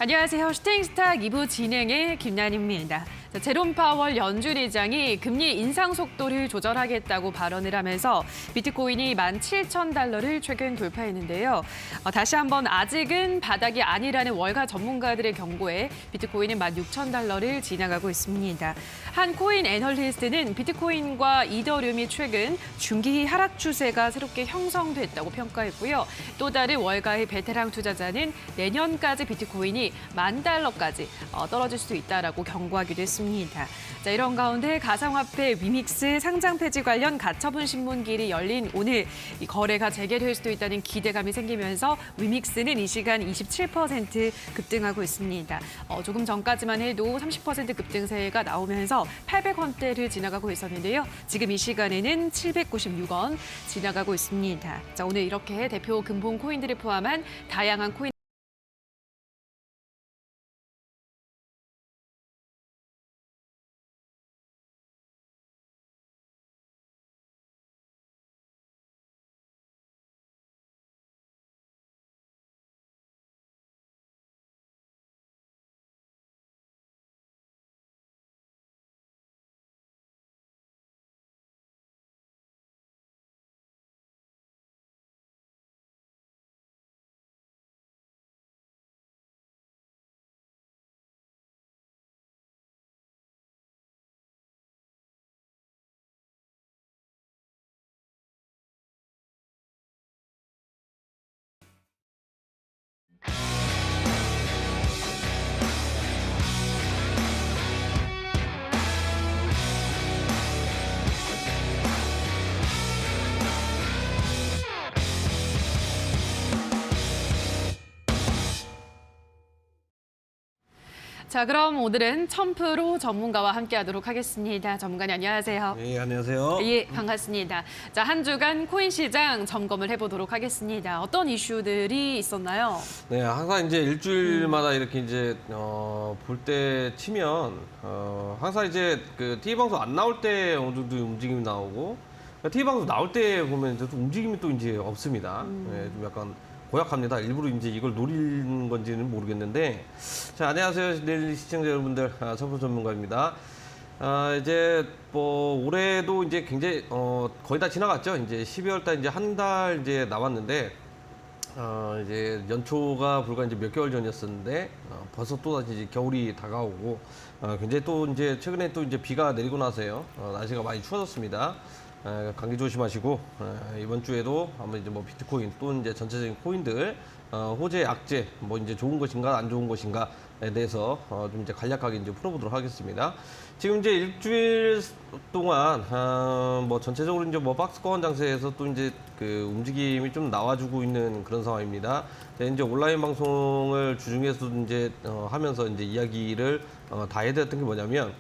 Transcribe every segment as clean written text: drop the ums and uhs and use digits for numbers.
안녕하세요. 슈팅스탁 2부 진행의 김난입니다. 제롬 파월 연준 의장이 금리 인상 속도를 조절하겠다고 발언을 하면서 비트코인이 17,000달러를 최근 돌파했는데요. 다시 한번 아직은 바닥이 아니라는 월가 전문가들의 경고에 비트코인은 16,000달러를 지나가고 있습니다. 한 코인 애널리스트는 비트코인과 이더리움이 최근 중기 하락 추세가 새롭게 형성됐다고 평가했고요. 또 다른 월가의 베테랑 투자자는 내년까지 비트코인이 10,000달러까지 떨어질 수도 있다라고 경고하기도 했습니다. 자, 이런 가운데 가상화폐 위믹스 상장 폐지 관련 가처분 신문길이 열린 오늘 이 거래가 재개될 수도 있다는 기대감이 생기면서 위믹스는 이 시간 27% 급등하고 있습니다. 조금 전까지만 해도 30% 급등세가 나오면서 800원대를 지나가고 있었는데요. 지금 이 시간에는 796원 지나가고 있습니다. 자, 오늘 이렇게 대표 근본 코인들을 포함한 다양한 코인 자, 그럼 오늘은 첨프로 전문가와 함께하도록 하겠습니다. 전문가님 안녕하세요. 네, 안녕하세요. 예, 반갑습니다. 자, 한 주간 코인 시장 점검을 해보도록 하겠습니다. 어떤 이슈들이 있었나요? 네, 항상 이제 일주일마다 이렇게 이제 볼 때 치면 항상 이제 그 TV 방송 안 나올 때 어느 정도 움직임이 나오고 TV 방송 나올 때 보면 또 움직임이 또 이제 없습니다. 네, 좀 약간 고약합니다. 일부러 이제 이걸 노리는 건지는 모르겠는데. 자, 안녕하세요. 내일 시청자 여러분들. 첨프 전문가입니다. 이제 뭐 올해도 이제 굉장히 거의 다 지나갔죠. 이제 12월 달 이제 한 달 이제 남았는데 이제 연초가 불과 이제 몇 개월 전이었었는데 벌써 또 다시 이제 겨울이 다가오고 굉장히 또 이제 최근에 또 이제 비가 내리고 나서요. 날씨가 많이 추워졌습니다. 감기 조심하시고 이번 주에도 아마 이제 뭐 비트코인 또 이제 전체적인 코인들 호재 악재 뭐 이제 좋은 것인가 안 좋은 것인가에 대해서 좀 이제 간략하게 이제 풀어보도록 하겠습니다. 지금 이제 일주일 동안 뭐 전체적으로 이제 뭐 박스권 장세에서 또 이제 그 움직임이 좀 나와주고 있는 그런 상황입니다. 이제 온라인 방송을 주중에서도 이제 하면서 이제 이야기를 다 해야 됐던 게 뭐냐면.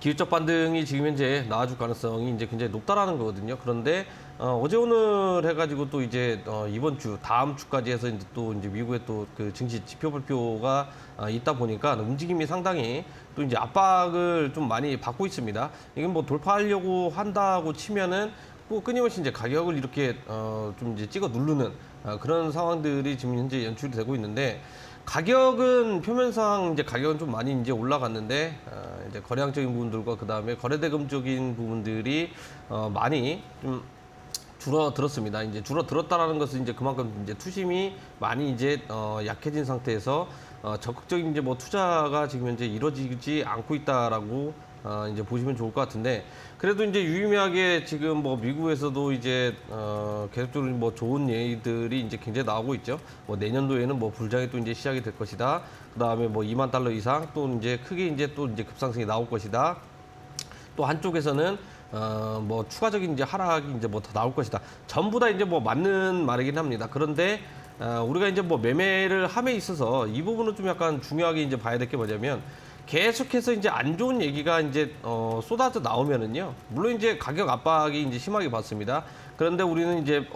기술적 반등이 지금 현재 나와줄 가능성이 이제 굉장히 높다라는 거거든요. 그런데 어제 오늘 해가지고 또 이제 이번 주 다음 주까지 해서 이제 또 이제 미국의 또 그 증시 지표 발표가 있다 보니까 움직임이 상당히 또 이제 압박을 좀 많이 받고 있습니다. 이건 뭐 돌파하려고 한다고 치면은 뭐 끊임없이 이제 가격을 이렇게 좀 이제 찍어 누르는 그런 상황들이 지금 현재 연출이 되고 있는데. 가격은 표면상 이제 가격은 좀 많이 이제 올라갔는데 이제 거래량적인 부분들과 그 다음에 거래대금적인 부분들이 많이 좀 줄어들었습니다. 이제 줄어들었다라는 것은 이제 그만큼 이제 투심이 많이 이제 약해진 상태에서 적극적인 이제 뭐 투자가 지금 현재 이루어지지 않고 있다라고 이제 보시면 좋을 것 같은데 그래도 이제 유의미하게 지금 뭐 미국에서도 이제 계속적으로 뭐 좋은 얘기들이 이제 굉장히 나오고 있죠. 뭐 내년도에는 뭐 불장이 또 이제 시작이 될 것이다. 그 다음에 뭐 2만 달러 이상 또 이제 크게 이제 또 이제 급상승이 나올 것이다. 또 한쪽에서는 뭐 추가적인 이제 하락이 이제 뭐 더 나올 것이다. 전부 다 이제 뭐 맞는 말이긴 합니다. 그런데 우리가 이제 뭐 매매를 함에 있어서 이 부분은 좀 약간 중요하게 이제 봐야 될 게 뭐냐면. 계속해서 이제 안 좋은 얘기가 이제 쏟아져 나오면은요. 물론 이제 가격 압박이 이제 심하게 받습니다. 그런데 우리는 이제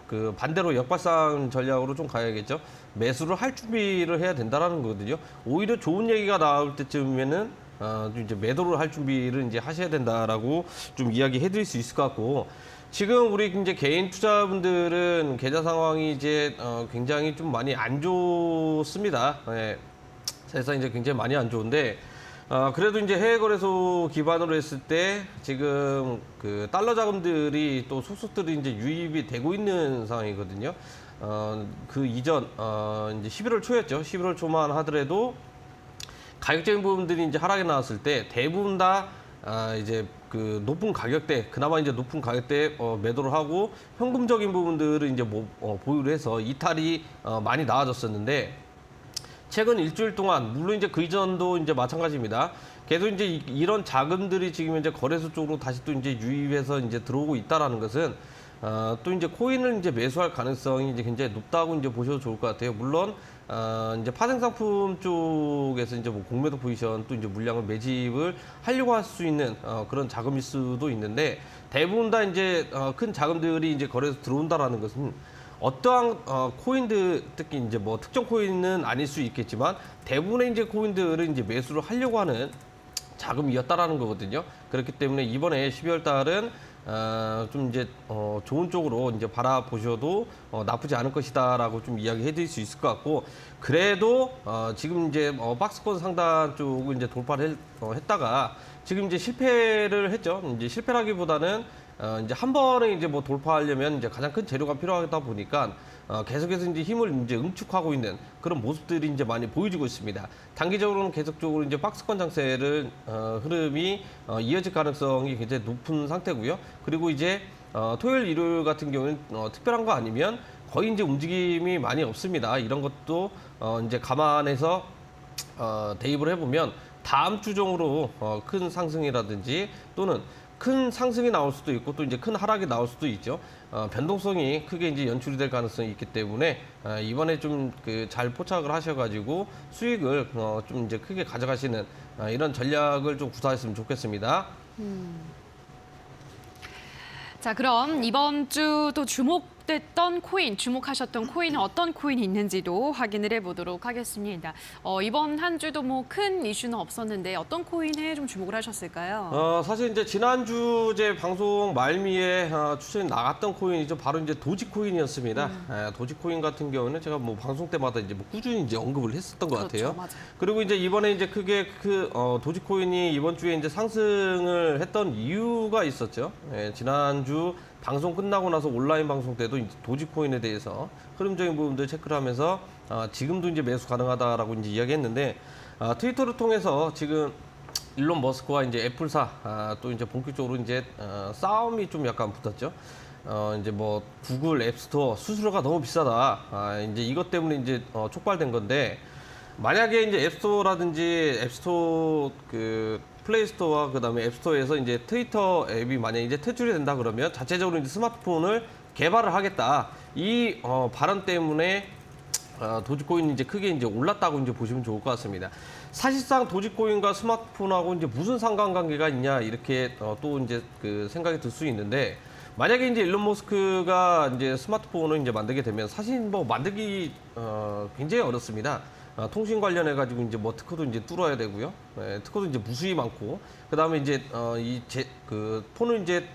그 반대로 역발상 전략으로 좀 가야겠죠. 매수를 할 준비를 해야 된다라는 거거든요. 오히려 좋은 얘기가 나올 때쯤에는 좀 이제 매도를 할 준비를 이제 하셔야 된다라고 좀 이야기해 드릴 수 있을 것 같고. 지금 우리 이제 개인 투자분들은 계좌 상황이 이제 굉장히 좀 많이 안 좋습니다. 예. 사실상 이제 굉장히 많이 안 좋은데 그래도 이제 해외 거래소 기반으로 했을 때 지금 그 달러 자금들이 또 속속들이 이제 유입이 되고 있는 상황이거든요. 그 이전 이제 11월 초였죠. 11월 초만 하더라도 가격적인 부분들이 이제 하락이 나왔을 때 대부분 다 이제 그 높은 가격대, 그나마 이제 높은 가격대에 매도를 하고 현금적인 부분들을 이제 보유를 해서 이탈이 많이 나아졌었는데 최근 일주일 동안 물론 이제 그 이전도 이제 마찬가지입니다. 계속 이제 이런 자금들이 지금 이제 거래소 쪽으로 다시 또 이제 유입해서 이제 들어오고 있다라는 것은 또 이제 코인을 이제 매수할 가능성이 이제 굉장히 높다고 이제 보셔도 좋을 것 같아요. 물론 이제 파생 상품 쪽에서 이제 뭐 공매도 포지션 또 이제 물량을 매집을 하려고 할 수 있는 그런 자금일 수도 있는데 대부분 다 이제 큰 자금들이 이제 거래소 들어온다라는 것은 어떠한 코인들, 특히 이제 뭐 특정 코인은 아닐 수 있겠지만 대부분의 이제 코인들을 이제 매수를 하려고 하는 자금이었다라는 거거든요. 그렇기 때문에 이번에 12월 달은 좀 이제 좋은 쪽으로 이제 바라보셔도 나쁘지 않을 것이다라고 좀 이야기해드릴 수 있을 것 같고, 그래도 지금 이제 박스권 상단 쪽을 이제 돌파를 했다가 지금 이제 실패를 했죠. 이제 실패라기보다는 이제 한 번에 이제 뭐 돌파하려면 이제 가장 큰 재료가 필요하다 보니까 계속해서 이제 힘을 이제 응축하고 있는 그런 모습들이 이제 많이 보여지고 있습니다. 단기적으로는 계속적으로 이제 박스권 장세를 흐름이 이어질 가능성이 굉장히 높은 상태고요. 그리고 이제 토요일, 일요일 같은 경우는 특별한 거 아니면 거의 이제 움직임이 많이 없습니다. 이런 것도 이제 감안해서 대입을 해보면 다음 주 중으로 큰 상승이라든지 또는 큰 상승이 나올 수도 있고 또 이제 큰 하락이 나올 수도 있죠. 변동성이 크게 이제 연출이 될 가능성이 있기 때문에 이번에 좀 그 잘 포착을 하셔가지고 수익을 좀 이제 크게 가져가시는 이런 전략을 좀 구사했으면 좋겠습니다. 자, 그럼 이번 주 또 주목됐던 코인, 주목하셨던 코인은 어떤 코인이 있는지도 확인을 해보도록 하겠습니다. 이번 한 주도 뭐 큰 이슈는 없었는데 어떤 코인에 좀 주목을 하셨을까요? 사실 이제 지난주 제 방송 말미에 추천이 나갔던 코인이죠. 바로 이제 도지코인이었습니다. 도지코인 같은 경우는 제가 뭐 방송 때마다 이제 뭐 꾸준히 이제 언급을 했었던 것 같아요. 맞아요. 그리고 이제 이번에 이제 크게 도지코인이 이번 주에 이제 상승을 했던 이유가 있었죠. 지난주 방송 끝나고 나서 온라인 방송 때도 이제 도지코인에 대해서 흐름적인 부분들 체크를 하면서 지금도 이제 매수 가능하다라고 이제 이야기했는데 트위터를 통해서 지금 일론 머스크와 이제 애플사 또 이제 본격적으로 이제 싸움이 좀 약간 붙었죠. 이제 뭐 구글 앱스토어 수수료가 너무 비싸다. 이제 이것 때문에 이제 촉발된 건데, 만약에 이제 앱스토어라든지 앱스토어 그 플레이스토어와 그다음에 앱스토어에서 이제 트위터 앱이 만약에 이제 퇴출이 된다 그러면 자체적으로 이제 스마트폰을 개발을 하겠다. 이 발언 때문에 도지코인이 이제 크게 이제 올랐다고 이제 보시면 좋을 것 같습니다. 사실상 도지코인과 스마트폰하고 이제 무슨 상관관계가 있냐 이렇게 또 이제 그 생각이 들 수 있는데, 만약에 이제 일론 머스크가 이제 스마트폰을 이제 만들게 되면 사실 뭐 만들기 굉장히 어렵습니다. 통신 관련해 가지고 이제 뭐 특허도 이제 뚫어야 되고요. 특허도 이제 무수히 많고, 그다음에 이제 그 폰을 이제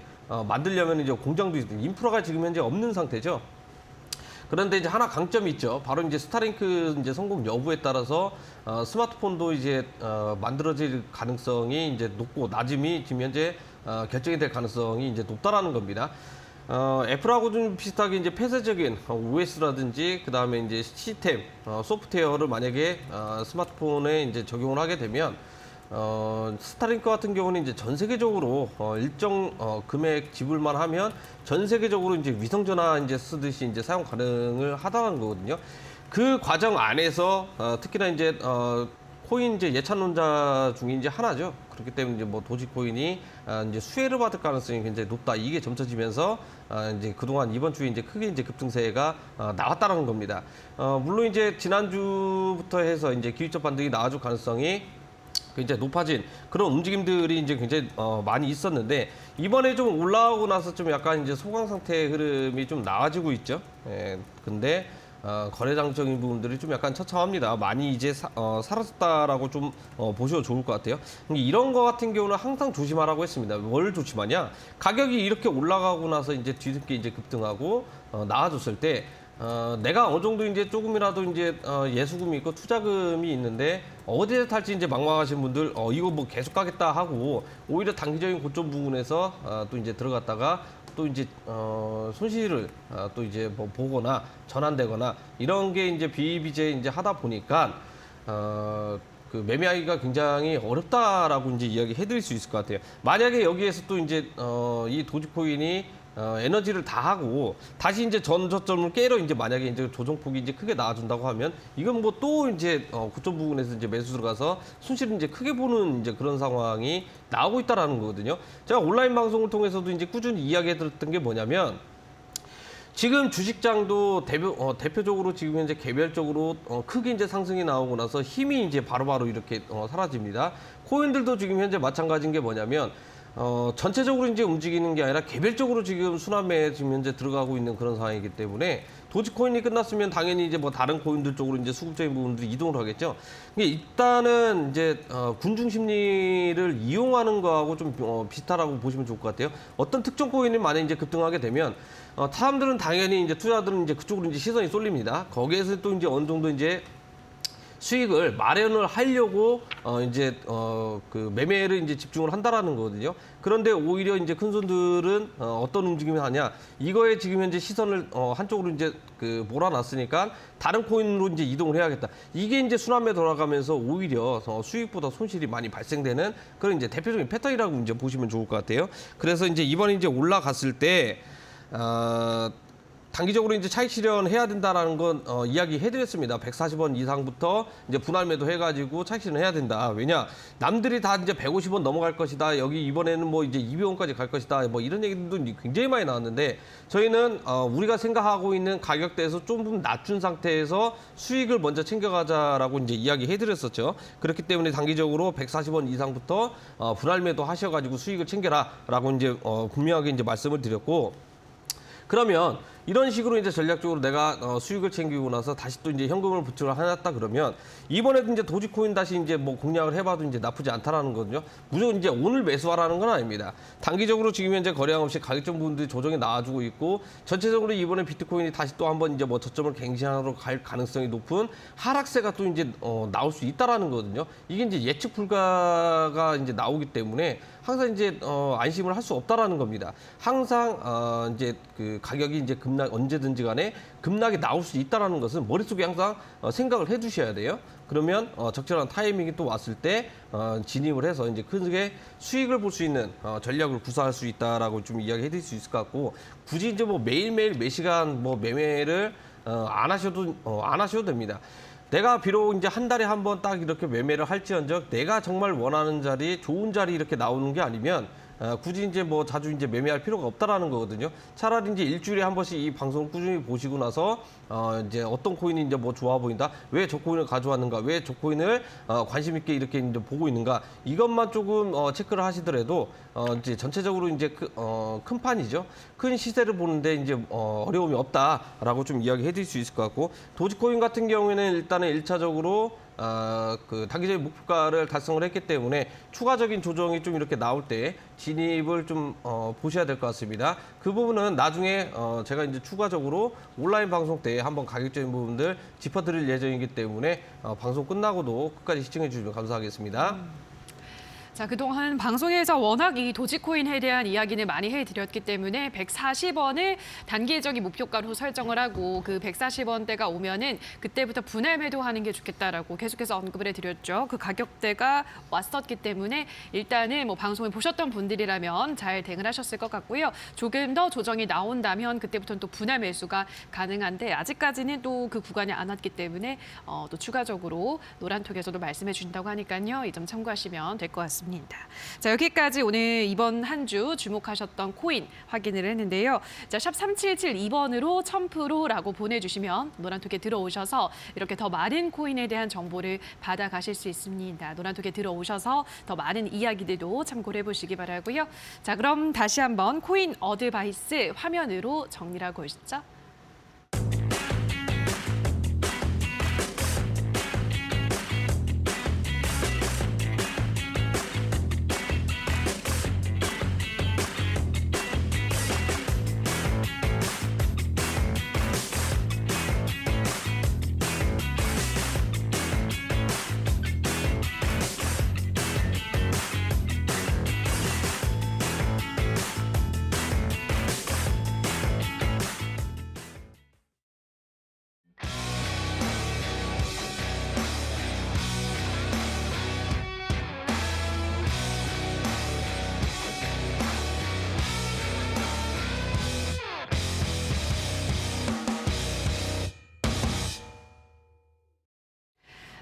만들려면 이제 공장도 있고 인프라가 지금 현재 없는 상태죠. 그런데 이제 하나 강점이 있죠. 바로 이제 스타링크 이제 성공 여부에 따라서 스마트폰도 이제 만들어질 가능성이 이제 높고 낮음이 지금 현재 결정이 될 가능성이 이제 높다라는 겁니다. 애플하고 좀 비슷하게 이제 폐쇄적인 OS라든지 그 다음에 이제 시스템, 소프트웨어를 만약에 스마트폰에 이제 적용을 하게 되면 스타링크 같은 경우는 이제 전 세계적으로 일정 금액 지불만 하면 전 세계적으로 이제 위성전화 이제 쓰듯이 이제 사용 가능을 하다는 거거든요. 그 과정 안에서 특히나 이제 코인 이제 예찬론자 중에 이제 하나죠. 그렇기 때문에 이제 뭐 도지코인이 이제 수혜를 받을 가능성이 굉장히 높다. 이게 점쳐지면서 이제 그동안 이번 주에 이제 크게 이제 급등세가 나왔다는 겁니다. 물론 이제 지난주부터 해서 이제 기술적 반등이 나와줄 가능성이 굉장히 높아진 그런 움직임들이 이제 굉장히 많이 있었는데, 이번에 좀 올라오고 나서 좀 약간 이제 소강 상태의 흐름이 좀 나아지고 있죠. 근데 거래장적인 부분들이 좀 약간 처참합니다. 많이 이제 사라졌다라고 좀 보셔도 좋을 것 같아요. 근데 이런 거 같은 경우는 항상 조심하라고 했습니다. 뭘 조심하냐? 가격이 이렇게 올라가고 나서 이제 뒤늦게 이제 급등하고 나와줬을 때 내가 어느 정도 이제 조금이라도 이제 예수금이 있고 투자금이 있는데 어디에 탈지 이제 막막하신 분들 이거 뭐 계속 가겠다 하고 오히려 단기적인 고점 부분에서 또 이제 들어갔다가 또 이제 손실을 또 이제 뭐 보거나 전환되거나 이런 게 이제 비비제 이제 하다 보니까 그 매매하기가 굉장히 어렵다라고 이제 이야기해드릴 수 있을 것 같아요. 만약에 여기에서 또 이제 이 도지코인이 에너지를 다 하고 다시 이제 전 저점을 깨러 이제 만약에 이제 조정폭이 이제 크게 나와준다고 하면 이건 뭐 또 이제 고점 부분에서 이제 매수 들어가서 손실을 이제 크게 보는 이제 그런 상황이 나오고 있다라는 거거든요. 제가 온라인 방송을 통해서도 이제 꾸준히 이야기해드렸던 게 뭐냐면 지금 주식장도 대표적으로 지금 현재 개별적으로 크게 이제 상승이 나오고 나서 힘이 이제 바로바로 이렇게 사라집니다. 코인들도 지금 현재 마찬가지인 게 뭐냐면 전체적으로 이제 움직이는 게 아니라 개별적으로 지금 순환매에 지금 현재 들어가고 있는 그런 상황이기 때문에 도지코인이 끝났으면 당연히 이제 뭐 다른 코인들 쪽으로 이제 수급적인 부분들이 이동을 하겠죠. 이게 일단은 이제 군중 심리를 이용하는 거하고 좀 비슷하다고 보시면 좋을 것 같아요. 어떤 특정 코인이 만약 이제 급등하게 되면 사람들은 당연히 이제 투자들은 이제 그쪽으로 이제 시선이 쏠립니다. 거기에서 또 이제 어느 정도 이제 수익을 마련을 하려고 이제 그 매매를 이제 집중을 한다라는 거거든요. 그런데 오히려 이제 큰 손들은 어떤 움직임을 하냐? 이거에 지금 현재 시선을 한쪽으로 이제 그 몰아놨으니까 다른 코인으로 이제 이동을 해야겠다. 이게 이제 순환매 돌아가면서 오히려 수익보다 손실이 많이 발생되는 그런 이제 대표적인 패턴이라고 이제 보시면 좋을 것 같아요. 그래서 이제 이번에 이제 올라갔을 때 단기적으로 이제 차익 실현해야 된다라는 건 이야기해드렸습니다. 140원 이상부터 이제 분할 매도 해가지고 차익 실현해야 된다. 왜냐 남들이 다 이제 150원 넘어갈 것이다. 여기 이번에는 뭐 이제 200원까지 갈 것이다. 뭐 이런 얘기도 굉장히 많이 나왔는데 저희는 우리가 생각하고 있는 가격대에서 좀 낮춘 상태에서 수익을 먼저 챙겨가자라고 이제 이야기해드렸었죠. 그렇기 때문에 단기적으로 140원 이상부터 분할 매도 하셔가지고 수익을 챙겨라라고 이제 분명하게 이제 말씀을 드렸고. 그러면 이런 식으로 이제 전략적으로 내가 수익을 챙기고 나서 다시 또 이제 현금을 부채를 해놨다 그러면 이번에도 이제 도지코인 다시 이제 뭐 공략을 해봐도 이제 나쁘지 않다라는 거거든요. 무조건 이제 오늘 매수하라는 건 아닙니다. 단기적으로 지금 현재 거래량 없이 가격적 부분들이 조정이 나와주고 있고 전체적으로 이번에 비트코인이 다시 또 한번 이제 뭐 저점을 갱신하러 갈 가능성이 높은 하락세가 또 이제 나올 수 있다라는 거거든요. 이게 이제 예측 불가가 이제 나오기 때문에 항상 이제 안심을 할 수 없다라는 겁니다. 항상 이제 그 가격이 이제 언제든지 간에 급락이 나올 수 있다는 것은 머릿속에 항상 생각을 해두셔야 돼요. 그러면 적절한 타이밍이 또 왔을 때 진입을 해서 이제 크게 수익을 볼 수 있는 전략을 구사할 수 있다라고 좀 이야기해드릴 수 있을 것 같고 굳이 이제 뭐 매일매일 매 시간 뭐 매매를 안 하셔도 됩니다. 내가 비록 이제 한 달에 한 번 딱 이렇게 매매를 할지언정 내가 정말 원하는 자리, 좋은 자리 이렇게 나오는 게 아니면 굳이 이제 뭐 자주 이제 매매할 필요가 없다라는 거거든요. 차라리 이제 일주일에 한 번씩 이 방송을 꾸준히 보시고 나서 이제 어떤 코인이 이제 뭐 좋아 보인다, 왜 저 코인을 가져왔는가, 왜 저 코인을 관심 있게 이렇게 이제 보고 있는가, 이것만 조금 체크를 하시더라도 이제 전체적으로 이제 큰 판이죠. 큰 시세를 보는데 이제 어려움이 없다라고 좀 이야기해드릴 수 있을 것 같고 도지코인 같은 경우에는 일단은 1차적으로 그 단기적인 목표가를 달성을 했기 때문에 추가적인 조정이 좀 이렇게 나올 때 진입을 좀 보셔야 될 것 같습니다. 그 부분은 나중에 제가 이제 추가적으로 온라인 방송 때 한번 가격적인 부분들 짚어드릴 예정이기 때문에 방송 끝나고도 끝까지 시청해 주시면 감사하겠습니다. 자, 그동안 방송에서 워낙 이 도지코인에 대한 이야기를 많이 해드렸기 때문에 140원을 단기적인 목표가로 설정을 하고 그 140원대가 오면은 그때부터 분할 매도하는 게 좋겠다라고 계속해서 언급을 해드렸죠. 그 가격대가 왔었기 때문에 일단은 뭐 방송을 보셨던 분들이라면 잘 대응을 하셨을 것 같고요. 조금 더 조정이 나온다면 그때부터는 또 분할 매수가 가능한데 아직까지는 또 그 구간이 안 왔기 때문에 또 추가적으로 노란톡에서도 말씀해 주신다고 하니까요. 이 점 참고하시면 될 것 같습니다. 자, 여기까지 오늘 이번 한 주 주목하셨던 코인 확인을 했는데요. 자, 샵 3772번으로 1000%라고 보내주시면 노란톡에 들어오셔서 이렇게 더 많은 코인에 대한 정보를 받아가실 수 있습니다. 노란톡에 들어오셔서 더 많은 이야기들도 참고를 해보시기 바라고요. 자, 그럼 다시 한번 코인 어드바이스 화면으로 정리를 하고 오시죠.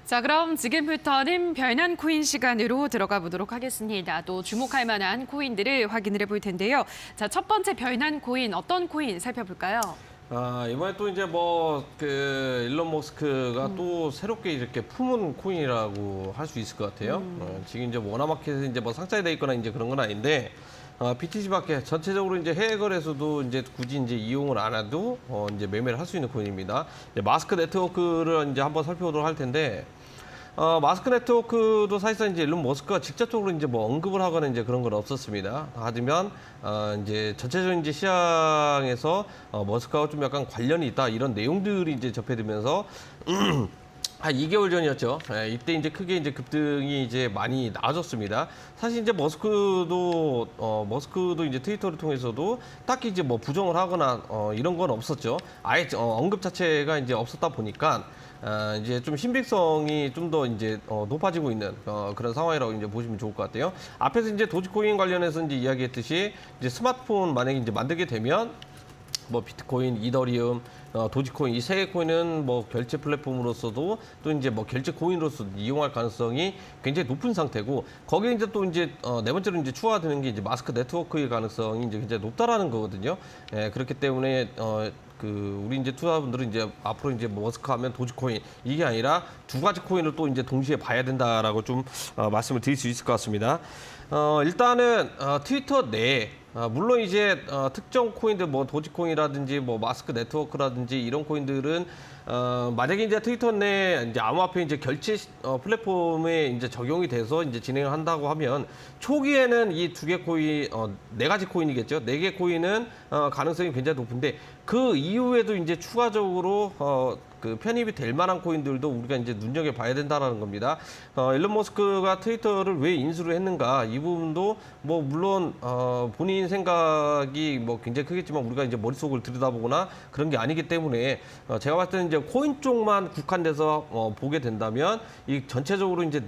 자, 그럼 지금부터는 별난 코인 시간으로 들어가 보도록 하겠습니다. 또 주목할 만한 코인들을 확인을 해볼 텐데요. 자, 첫 번째 별난 코인 어떤 코인 살펴볼까요? 이번에 또 이제 뭐 그 일론 머스크가 또 새롭게 이렇게 품은 코인이라고 할 수 있을 것 같아요. 지금 이제 워낙마켓에 이제 뭐 상장돼 있거나 이제 그런 건 아닌데 BTC밖에 전체적으로 이제 해외 거래소도 이제 굳이 이제 이용을 안 해도 이제 매매를 할 수 있는 코인입니다. 이제 마스크 네트워크를 이제 한번 살펴보도록 할 텐데. 마스크 네트워크도 사실상 이제 일론 머스크가 직접적으로 이제 뭐 언급을 하거나 이제 그런 건 없었습니다. 하지만 이제 전체적인 이제 시장에서 머스크하고 좀 약간 관련이 있다 이런 내용들이 이제 접해들면서 한 2개월 전이었죠. 이때 이제 크게 이제 급등이 이제 많이 나아졌습니다. 사실 이제 머스크도 이제 트위터를 통해서도 딱히 이제 뭐 부정을 하거나 이런 건 없었죠. 아예 언급 자체가 이제 없었다 보니까 이제 좀 신빙성이 좀 더 이제 높아지고 있는 그런 상황이라고 이제 보시면 좋을 것 같아요. 앞에서 이제 도지코인 관련해서 이제 이야기했듯이 이제 스마트폰 만약에 이제 만들게 되면 뭐 비트코인, 이더리움, 도지코인 이 세 개 코인은 뭐 결제 플랫폼으로서도 또 이제 뭐 결제 코인으로서 이용할 가능성이 굉장히 높은 상태고 거기에 이제 또 이제 네 번째로 이제 추가되는 게 이제 마스크 네트워크의 가능성이 이제 굉장히 높다라는 거거든요. 그렇기 때문에 우리 이제 투자분들은 이제 앞으로 이제 머스크 하면 도지코인 이게 아니라 두 가지 코인을 또 이제 동시에 봐야 된다라고 좀 말씀을 드릴 수 있을 것 같습니다. 일단은 트위터 내에 물론 이제 특정 코인들 뭐 도지코인이라든지 뭐 마스크 네트워크라든지 이런 코인들은 만약에 이제 트위터 내 이제 암호화폐 이제 결제 플랫폼에 이제 적용이 돼서 이제 진행을 한다고 하면 초기에는 이 두 개 코인 네 가지 코인이겠죠. 네 개 코인은 가능성이 굉장히 높은데 그 이후에도 이제 추가적으로 그 편입이 될 만한 코인들도 우리가 이제 눈여겨봐야 된다는 겁니다. 일론 머스크가 트위터를 왜 인수를 했는가 이 부분도 뭐 물론 본인 생각이 뭐 굉장히 크겠지만 우리가 이제 머릿속을 들여다보거나 그런 게 아니기 때문에 제가 봤을 때는 이제 코인 쪽만 국한돼서 보게 된다면 이 전체적으로 이제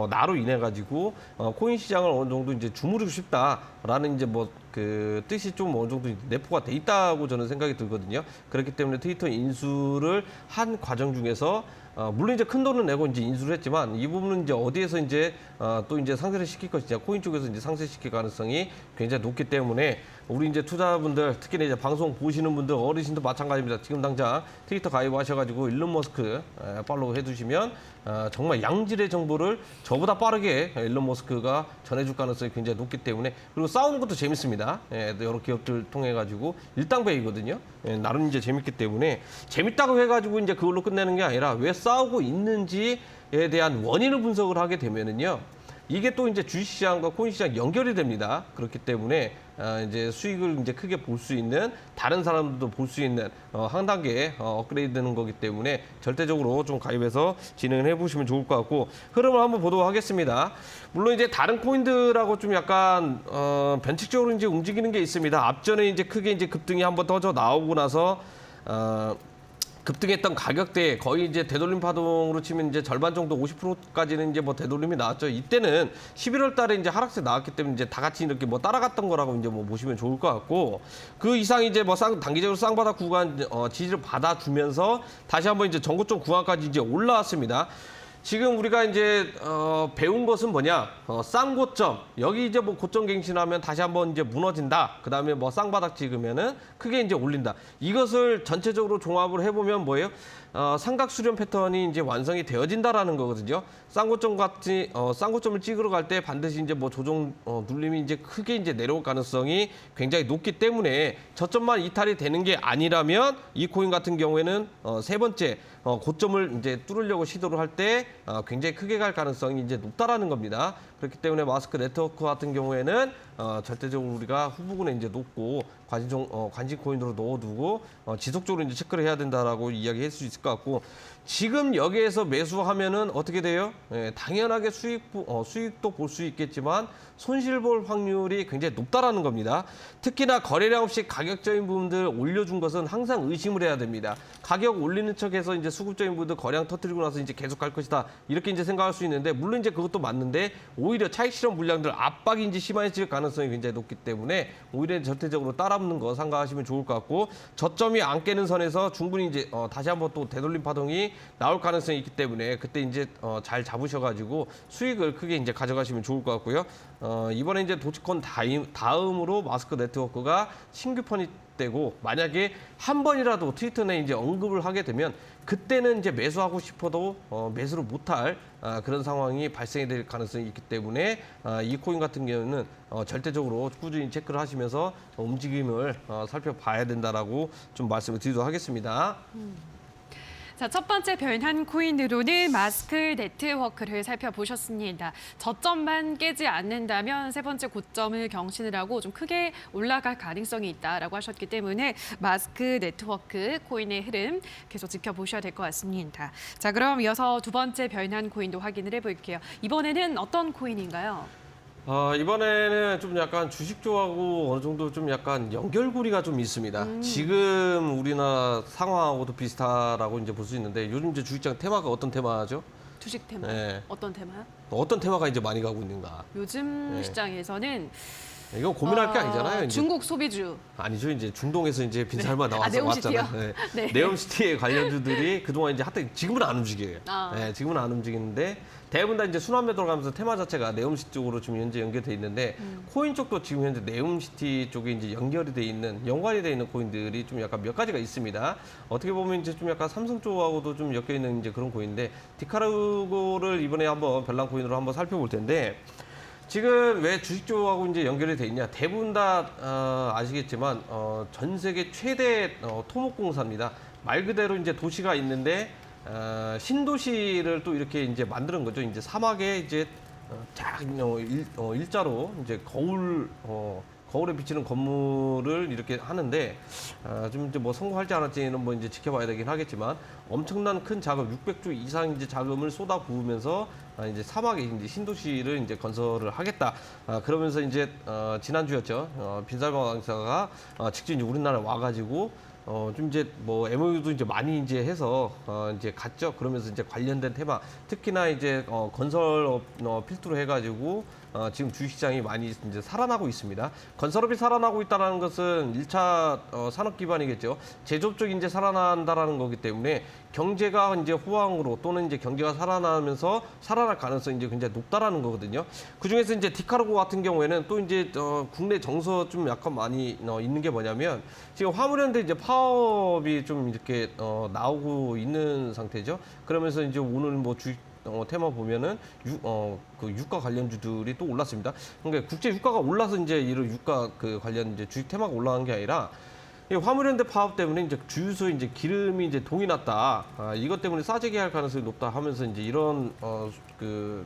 나로 인해 가지고 코인 시장을 어느 정도 이제 주무르고 싶다라는 이제 뭐 그 뜻이 좀 어느 정도 내포가 돼 있다고 저는 생각이 들거든요. 그렇기 때문에 트위터 인수를 한 과정 중에서 물론 이제 큰 돈을 내고 이제 인수를 했지만 이 부분은 이제 어디에서 이제 또 이제 상세를 시킬 것이냐 코인 쪽에서 이제 상세시킬 가능성이 굉장히 높기 때문에 우리 이제 투자분들 특히나 이제 방송 보시는 분들 어르신도 마찬가지입니다. 지금 당장 트위터 가입하셔가지고 일론 머스크 팔로우 해두시면 정말 양질의 정보를 저보다 빠르게 일론 머스크가 전해줄 가능성이 굉장히 높기 때문에 그리고 싸우는 것도 재밌습니다. 여러 기업들 통해 가지고 일당백이거든요. 나름 이제 재밌기 때문에 재밌다고 해가지고 이제 그걸로 끝내는 게 아니라 왜 싸우고 있는지에 대한 원인을 분석을 하게 되면은요. 이게 또 이제 주식시장과 코인시장 연결이 됩니다. 그렇기 때문에 이제 수익을 이제 크게 볼 수 있는 다른 사람들도 볼 수 있는 한 단계 업그레이드되는 거기 때문에 절대적으로 좀 가입해서 진행을 해보시면 좋을 것 같고 흐름을 한번 보도록 하겠습니다. 물론 이제 다른 코인들하고 좀 약간 변칙적으로 이제 움직이는 게 있습니다. 앞전에 이제 크게 이제 급등이 한번 터져 나오고 나서 급등했던 가격대에 거의 이제 되돌림 파동으로 치면 이제 절반 정도 50%까지는 이제 뭐 되돌림이 나왔죠. 이때는 11월 달에 이제 하락세 나왔기 때문에 이제 다 같이 이렇게 뭐 따라갔던 거라고 이제 뭐 보시면 좋을 것 같고 그 이상 이제 뭐 단기적으로 쌍바닥 구간 지지를 받아주면서 다시 한번 이제 전고점 구간까지 이제 올라왔습니다. 지금 우리가 이제 배운 것은 뭐냐? 쌍고점 여기 이제 뭐 고점 갱신하면 다시 한번 이제 무너진다. 그 다음에 뭐 쌍바닥 찍으면은 크게 이제 올린다. 이것을 전체적으로 종합을 해보면 뭐예요? 삼각 수렴 패턴이 이제 완성이 되어진다라는 거거든요. 쌍고점을 찍으러 갈 때 반드시 이제 뭐 조정 눌림이 이제 크게 이제 내려올 가능성이 굉장히 높기 때문에 저점만 이탈이 되는 게 아니라면 이 코인 같은 경우에는 세 번째 고점을 이제 뚫으려고 시도를 할 때 굉장히 크게 갈 가능성이 이제 높다라는 겁니다. 그렇기 때문에 마스크 네트워크 같은 경우에는 절대적으로 우리가 후보군에 이제 놓고 관심 코인으로 넣어두고 지속적으로 이제 체크를 해야 된다라고 이야기할 수 있을 것 같고 지금 여기에서 매수하면은 어떻게 돼요? 당연하게 수익도 볼 수 있겠지만 손실 볼 확률이 굉장히 높다라는 겁니다. 특히나 거래량 없이 가격적인 부분들 올려준 것은 항상 의심을 해야 됩니다. 가격 올리는 척해서 이제 수급적인 부분들 거래량 터뜨리고 나서 이제 계속 갈 것이다 이렇게 이제 생각할 수 있는데 물론 이제 그것도 맞는데 오히려 차익 실험 물량들 압박이 이제 심해질 가능성이 가능성이 굉장히 높기 때문에 오히려 절대적으로 따라붙는 거 생각하시면 좋을 것 같고 저점이 안 깨는 선에서 충분히 이제 다시 한번 또 되돌림 파동이 나올 가능성이 있기 때문에 그때 이제 잘 잡으셔가지고 수익을 크게 이제 가져가시면 좋을 것 같고요. 이번에 이제 도치콘 다음으로 마스크 네트워크가 신규 펀이 되고 만약에 한 번이라도 트위터 내에 이제 언급을 하게 되면 그때는 이제 매수하고 싶어도 매수를 못할 그런 상황이 발생이 될 가능성이 있기 때문에 이 코인 같은 경우는 절대적으로 꾸준히 체크를 하시면서 움직임을 살펴봐야 된다라고 좀 말씀을 드리도록 하겠습니다. 자, 첫 번째 변한 코인으로는 마스크 네트워크를 살펴보셨습니다. 저점만 깨지 않는다면 세 번째 고점을 경신을 하고 좀 크게 올라갈 가능성이 있다라고 하셨기 때문에 마스크 네트워크 코인의 흐름 계속 지켜보셔야 될 것 같습니다. 자, 그럼 이어서 두 번째 변한 코인도 확인을 해볼게요. 이번에는 어떤 코인인가요? 이번에는 좀 약간 주식주하고 어느 정도 좀 약간 연결고리가 좀 있습니다. 지금 우리나라 상황하고도 비슷하다고 이제 볼 수 있는데 요즘 이제 주식장 테마가 어떤 테마죠? 주식 테마. 네. 어떤 테마요? 어떤 테마가 이제 많이 가고 있는가? 요즘 네. 시장에서는 이건 고민할 게 아니잖아요. 이제. 중국 소비주. 아니죠. 이제 중동에서 이제 빈살만 나와서 네옴시티요? 왔잖아요. 네. 네옴시티의 관련주들이 그동안 이제 하여튼 지금은 안 움직여요. 아. 네, 지금은 안 움직이는데 대부분 다 이제 순환매도로 가면서 테마 자체가 네옴시티 쪽으로 지금 현재 연결돼 있는데 코인 쪽도 지금 현재 네옴시티 쪽에 이제 연결이 돼 있는 연관이 돼 있는 코인들이 좀 약간 몇 가지가 있습니다. 어떻게 보면 이제 좀 약간 삼성 쪽하고도 좀 엮여 있는 이제 그런 코인인데 디카르고를 이번에 한번 별난 코인으로 한번 살펴볼 텐데. 지금 왜 주식주하고 이제 연결이 돼 있냐? 대부분 다 아시겠지만 전 세계 최대 토목공사입니다. 말 그대로 이제 도시가 있는데 신도시를 또 이렇게 이제 만드는 거죠. 이제 사막에 이제 일자로 이제 거울에 비치는 건물을 이렇게 하는데 좀 이제 뭐 성공할지 안 할지는 뭐 이제 지켜봐야 되긴 하겠지만 엄청난 큰 자금 600조 이상 이제 자금을 쏟아 부으면서 이제 사막에 이제 신도시를 이제 건설을 하겠다. 그러면서 이제 지난주였죠. 빈살방 왕사가 직접 이제 우리나라에 와가지고 좀 이제 뭐 MOU도 이제 많이 이제 해서 이제 갔죠. 그러면서 이제 관련된 테마, 특히나 이제 건설업 필두로 해가지고 지금 주식시장이 많이 이제 살아나고 있습니다. 건설업이 살아나고 있다는 것은 1차 산업 기반이겠죠. 제조업 쪽이 이제 살아난다라는 거기 때문에 경제가 이제 호황으로 또는 이제 경제가 살아나면서 살아날 가능성이 이제 굉장히 높다라는 거거든요. 그 중에서 이제 디카르고 같은 경우에는 또 이제 국내 정서 좀 약간 많이 있는 게 뭐냐면 지금 화물연대 이제 파업이 좀 이렇게 나오고 있는 상태죠. 그러면서 이제 오늘 뭐 주식 테마 보면은 그 유가 관련주들이 또 올랐습니다. 그러니까 국제 유가가 올라서 이제 이런 유가 그 관련 이제 주식 테마가 올라간 게 아니라 이 화물연대 파업 때문에 이제 주유소에 이제 기름이 이제 동이 났다. 이것 때문에 싸지게 할 가능성이 높다 하면서 이제 이런 그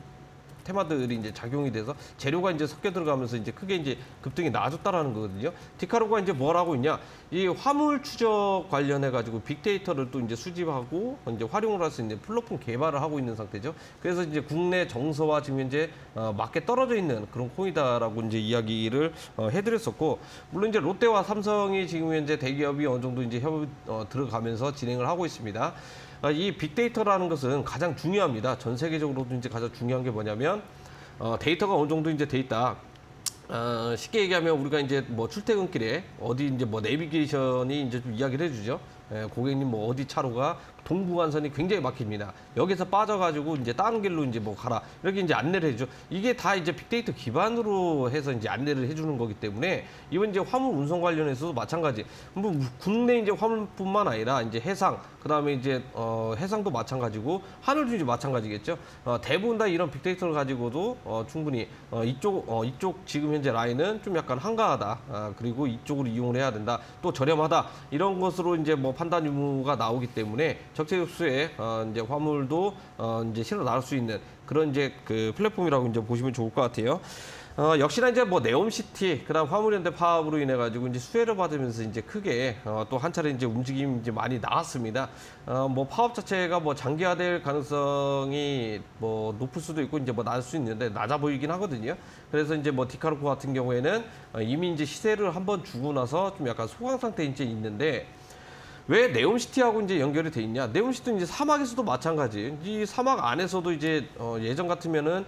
테마들이 이제 작용이 돼서 재료가 이제 섞여 들어가면서 이제 크게 이제 급등이 나아졌다라는 거거든요. 디카르고가 이제 뭘 하고 있냐? 이 화물 추적 관련해 가지고 빅데이터를 또 이제 수집하고 이제 활용을 할 수 있는 플랫폼 개발을 하고 있는 상태죠. 그래서 이제 국내 정서와 지금 현재 맞게 떨어져 있는 그런 코인이다라고 이제 이야기를 해드렸었고, 물론 이제 롯데와 삼성이 지금 현재 대기업이 어느 정도 이제 협업 들어가면서 진행을 하고 있습니다. 이 빅데이터라는 것은 가장 중요합니다. 전 세계적으로도 이제 가장 중요한 게 뭐냐면 데이터가 어느 정도 이제 돼 있다. 쉽게 얘기하면 우리가 이제 뭐 출퇴근길에 어디 이제 뭐 내비게이션이 이제 좀 이야기를 해주죠. 고객님 뭐 어디 차로가 동부간선이 굉장히 막힙니다. 여기서 빠져가지고 이제 다른 길로 이제 뭐 가라 이렇게 이제 안내를 해줘. 이게 다 이제 빅데이터 기반으로 해서 이제 안내를 해주는 거기 때문에 이번 이제 화물 운송 관련해서도 마찬가지. 뭐 국내 이제 화물뿐만 아니라 이제 해상 그다음에 이제 해상도 마찬가지고 하늘도 이제 마찬가지겠죠. 대부분 다 이런 빅데이터를 가지고도 충분히 이쪽 지금 현재 라인은 좀 약간 한가하다. 그리고 이쪽으로 이용을 해야 된다. 또 저렴하다. 이런 것으로 이제 뭐 판단 유무가 나오기 때문에 적재적소에 이제 화물도 이제 실어 나갈 수 있는 그런 이제 그 플랫폼이라고 이제 보시면 좋을 것 같아요. 역시나 이제 뭐 네옴시티 그다음 화물연대 파업으로 인해 가지고 이제 수혜를 받으면서 이제 크게 또 한 차례 이제 움직임이 이제 많이 나왔습니다. 뭐 파업 자체가 뭐 장기화될 가능성이 뭐 높을 수도 있고 이제 뭐 낮을 수 있는데 낮아 보이긴 하거든요. 그래서 이제 뭐 디카르코 같은 경우에는 이미 이제 시세를 한번 주고 나서 좀 약간 소강 상태에 이제 있는데. 왜 네옴시티하고 이제 연결이 돼 있냐? 네옴시티는 이제 사막에서도 마찬가지. 이 사막 안에서도 이제 예전 같으면은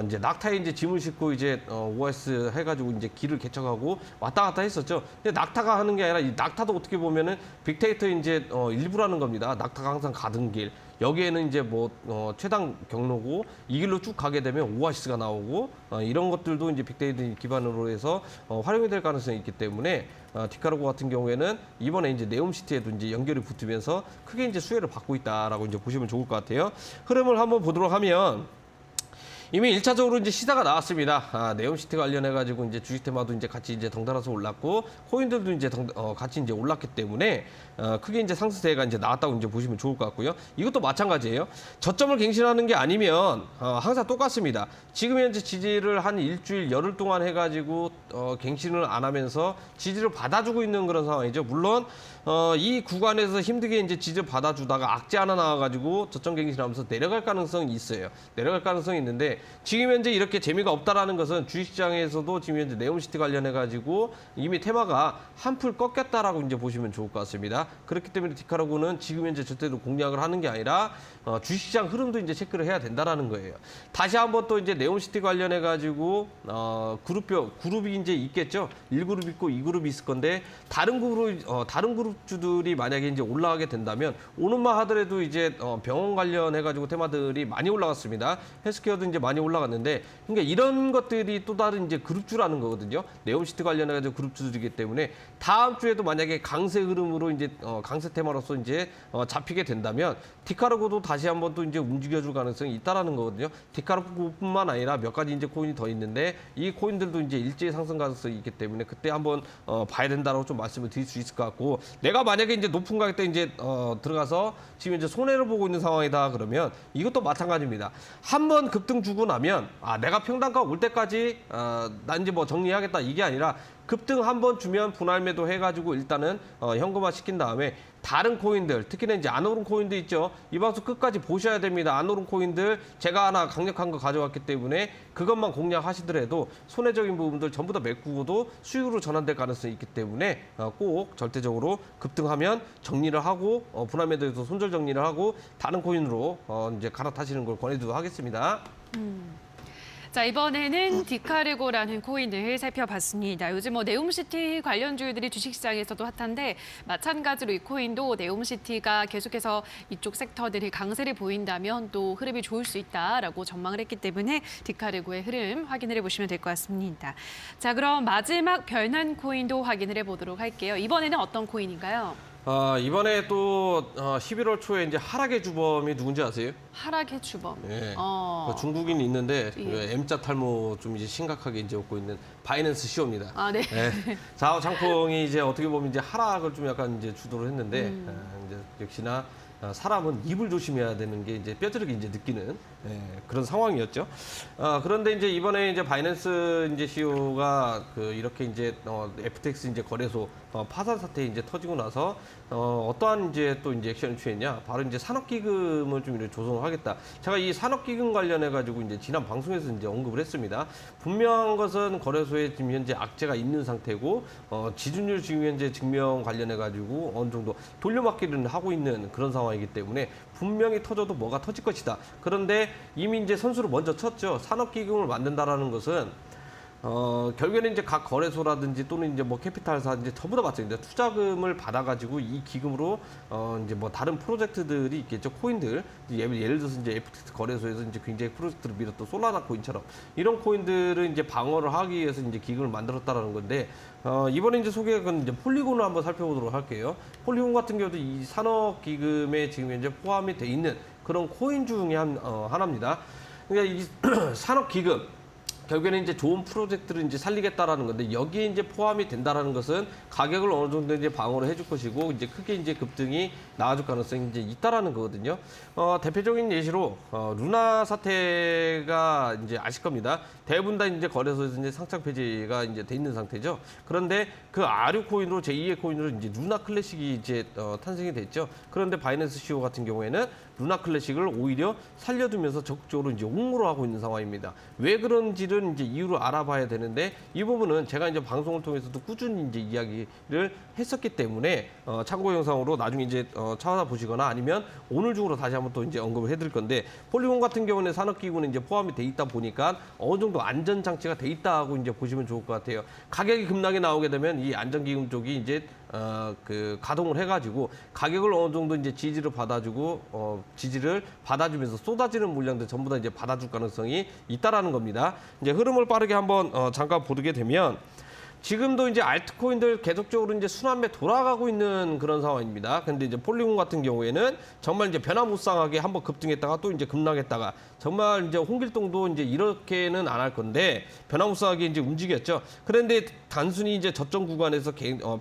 이제 낙타에 이제 짐을 싣고 이제 OS 해가지고 이제 길을 개척하고 왔다 갔다 했었죠. 근데 낙타가 하는 게 아니라 이 낙타도 어떻게 보면은 빅데이터 이제 일부라는 겁니다. 낙타가 항상 가던 길. 여기에는 이제 뭐 최단 경로고 이 길로 쭉 가게 되면 오아시스가 나오고 이런 것들도 이제 빅데이터 기반으로 해서 활용이 될 가능성이 있기 때문에 디카르고 같은 경우에는 이번에 이제 네옴시티에도 이제 연결이 붙으면서 크게 이제 수혜를 받고 있다라고 이제 보시면 좋을 것 같아요. 흐름을 한번 보도록 하면 이미 1차적으로 이제 시사가 나왔습니다. 네옴시티 관련해가지고 이제 주식 테마도 이제 같이 이제 덩달아서 올랐고, 코인들도 이제 같이 이제 올랐기 때문에, 크게 이제 상승세가 이제 나왔다고 이제 보시면 좋을 것 같고요. 이것도 마찬가지예요. 저점을 갱신하는 게 아니면, 항상 똑같습니다. 지금 현재 지지를 한 일주일, 열흘 동안 해가지고, 갱신을 안 하면서 지지를 받아주고 있는 그런 상황이죠. 물론, 이 구간에서 힘들게 이제 지지를 받아주다가 악재 하나 나와가지고 저점 갱신하면서 내려갈 가능성이 있어요. 내려갈 가능성이 있는데, 지금 현재 이렇게 재미가 없다라는 것은 주식시장에서도 지금 현재 네옴시티 관련해가지고 이미 테마가 한풀 꺾였다라고 이제 보시면 좋을 것 같습니다. 그렇기 때문에 디카르고는 지금 현재 절대로 공략을 하는 게 아니라 주식시장 흐름도 이제 체크를 해야 된다라는 거예요. 다시 한번 또 이제 네옴시티 관련해가지고 그룹이 이제 있겠죠. 1그룹 있고 2그룹이 있을 건데 다른 그룹주들이 만약에 이제 올라가게 된다면 오는만 하더라도 이제 병원 관련해가지고 테마들이 많이 올라갔습니다. 헬스케어도 이제 많이 올라갔는데, 그러니까 이런 것들이 또 다른 이제 그룹주라는 거거든요. 네옴시티 관련해가지고 그룹주들이기 때문에 다음 주에도 만약에 강세 흐름으로 이제 강세 테마로서 이제 잡히게 된다면 디카르고도 다시 한번 또 이제 움직여줄 가능성이 있다라는 거거든요. 디카르고뿐만 아니라 몇 가지 이제 코인이 더 있는데 이 코인들도 이제 일제히 상승 가능성이 있기 때문에 그때 한번 봐야 된다라고 좀 말씀을 드릴 수 있을 것 같고, 내가 만약에 이제 높은 가격대 이제 들어가서 지금 이제 손해를 보고 있는 상황이다 그러면 이것도 마찬가지입니다. 한번 급등 주고 나면 내가 평단가 올 때까지 난 이제 뭐 정리하겠다 이게 아니라 급등 한번 주면 분할 매도 해가지고 일단은 현금화 시킨 다음에 다른 코인들, 특히나 이제 안 오른 코인도 있죠. 이 방송 끝까지 보셔야 됩니다. 안 오른 코인들 제가 하나 강력한 거 가져왔기 때문에 그것만 공략하시더라도 손해적인 부분들 전부 다 메꾸고도 수익으로 전환될 가능성이 있기 때문에 꼭 절대적으로 급등하면 정리를 하고 분할 매도에서 손절 정리를 하고 다른 코인으로 이제 갈아타시는 걸 권해드리도록 하겠습니다. 자, 이번에는 디카르고라는 코인을 살펴봤습니다. 요즘 뭐 네옴시티 관련주들이 주식시장에서도 핫한데 마찬가지로 이 코인도 네옴시티가 계속해서 이쪽 섹터들이 강세를 보인다면 또 흐름이 좋을 수 있다라고 전망을 했기 때문에 디카르고의 흐름 확인을 해보시면 될 것 같습니다. 자, 그럼 마지막 별난 코인도 확인을 해보도록 할게요. 이번에는 어떤 코인인가요? 이번에 또 11월 초에 이제 하락의 주범이 누군지 아세요? 하락의 주범. 네. 그 중국인이 있는데 그 M자 탈모 좀 이제 심각하게 이제 얻고 있는 바이낸스 CEO입니다. 네. 네. 장풍이 이제 어떻게 보면 이제 하락을 좀 약간 이제 주도를 했는데 이제 역시나 사람은 입을 조심해야 되는 게 이제 뼈저리게 이제 느끼는 그런 상황이었죠. 그런데 이제 이번에 이제 바이낸스 이제 CEO가 이렇게 이제 FTX 이제 거래소 파산 사태 이제 터지고 나서 어떠한 이제 또 이제 액션을 취했냐? 바로 이제 산업기금을 좀 이렇게 조성을 하겠다. 제가 이 산업기금 관련해 가지고 이제 지난 방송에서 이제 언급을 했습니다. 분명한 것은 거래소에 지금 현재 악재가 있는 상태고 지준율 지금 현재 증명 관련해 가지고 어느 정도 돌려막기를 하고 있는 그런 상황이기 때문에 분명히 터져도 뭐가 터질 것이다. 그런데 이미 이제 선수를 먼저 쳤죠. 산업기금을 만든다라는 것은 결국에는 이제 각 거래소라든지 또는 이제 뭐 캐피탈사 이제 전부 다 마찬가지입니다. 투자금을 받아가지고 이 기금으로 이제 뭐 다른 프로젝트들이 있겠죠. 코인들 예를 들어서 이제 FTX 거래소에서 이제 굉장히 프로젝트를 밀었던 솔라나 코인처럼 이런 코인들을 이제 방어를 하기 위해서 이제 기금을 만들었다라는 건데 이번에 이제 소개한 이제 폴리곤을 한번 살펴보도록 할게요. 폴리곤 같은 경우도 이 산업 기금에 지금 현재 포함이 돼 있는 그런 코인 중에 하나입니다. 그러니까 이 산업 기금 결국에는 이제 좋은 프로젝트를 이제 살리겠다라는 건데 여기에 이제 포함이 된다라는 것은 가격을 어느 정도 이제 방어를 해줄 것이고 이제 크게 이제 급등이 나와줄 가능성이 이제 있다라는 거거든요. 대표적인 예시로 루나 사태가 이제 아실 겁니다. 대부분 다 이제 거래소에서 이제 상장 폐지가 이제 돼 있는 상태죠. 그런데 그 아류 코인으로 제2의 코인으로 이제 루나 클래식이 이제 탄생이 됐죠. 그런데 바이낸스 CEO 같은 경우에는 루나 클래식을 오히려 살려두면서 적극적으로 이제 옹호를 하고 있는 상황입니다. 왜 그런지를 올리는 이제 이유를 알아봐야 되는데 이 부분은 제가 이제 방송을 통해서도 꾸준히 이제 이야기를 했었기 때문에 참고 영상으로 나중에 이제 찾아보시거나 아니면 오늘 중으로 다시 한번 또 이제 언급을 해드릴 건데 폴리곤 같은 경우는 산업기구는 이제 포함이 돼 있다 보니까 어느 정도 안전 장치가 돼 있다고 이제 보시면 좋을 것 같아요. 가격이 급락이 나오게 되면 이 안전기금 쪽이 이제 그 가동을 해가지고 가격을 어느 정도 이제 지지를 받아주면서 쏟아지는 물량들 전부 다 이제 받아줄 가능성이 있다라는 겁니다. 이제 흐름을 빠르게 한번 잠깐 보게 되면. 지금도 이제 알트코인들 계속적으로 이제 순환매 돌아가고 있는 그런 상황입니다. 근데 이제 폴리곤 같은 경우에는 정말 이제 변화무쌍하게 한번 급등했다가 또 이제 급락했다가 정말 이제 홍길동도 이제 이렇게는 안 할 건데 변화무쌍하게 이제 움직였죠. 그런데 단순히 이제 저점 구간에서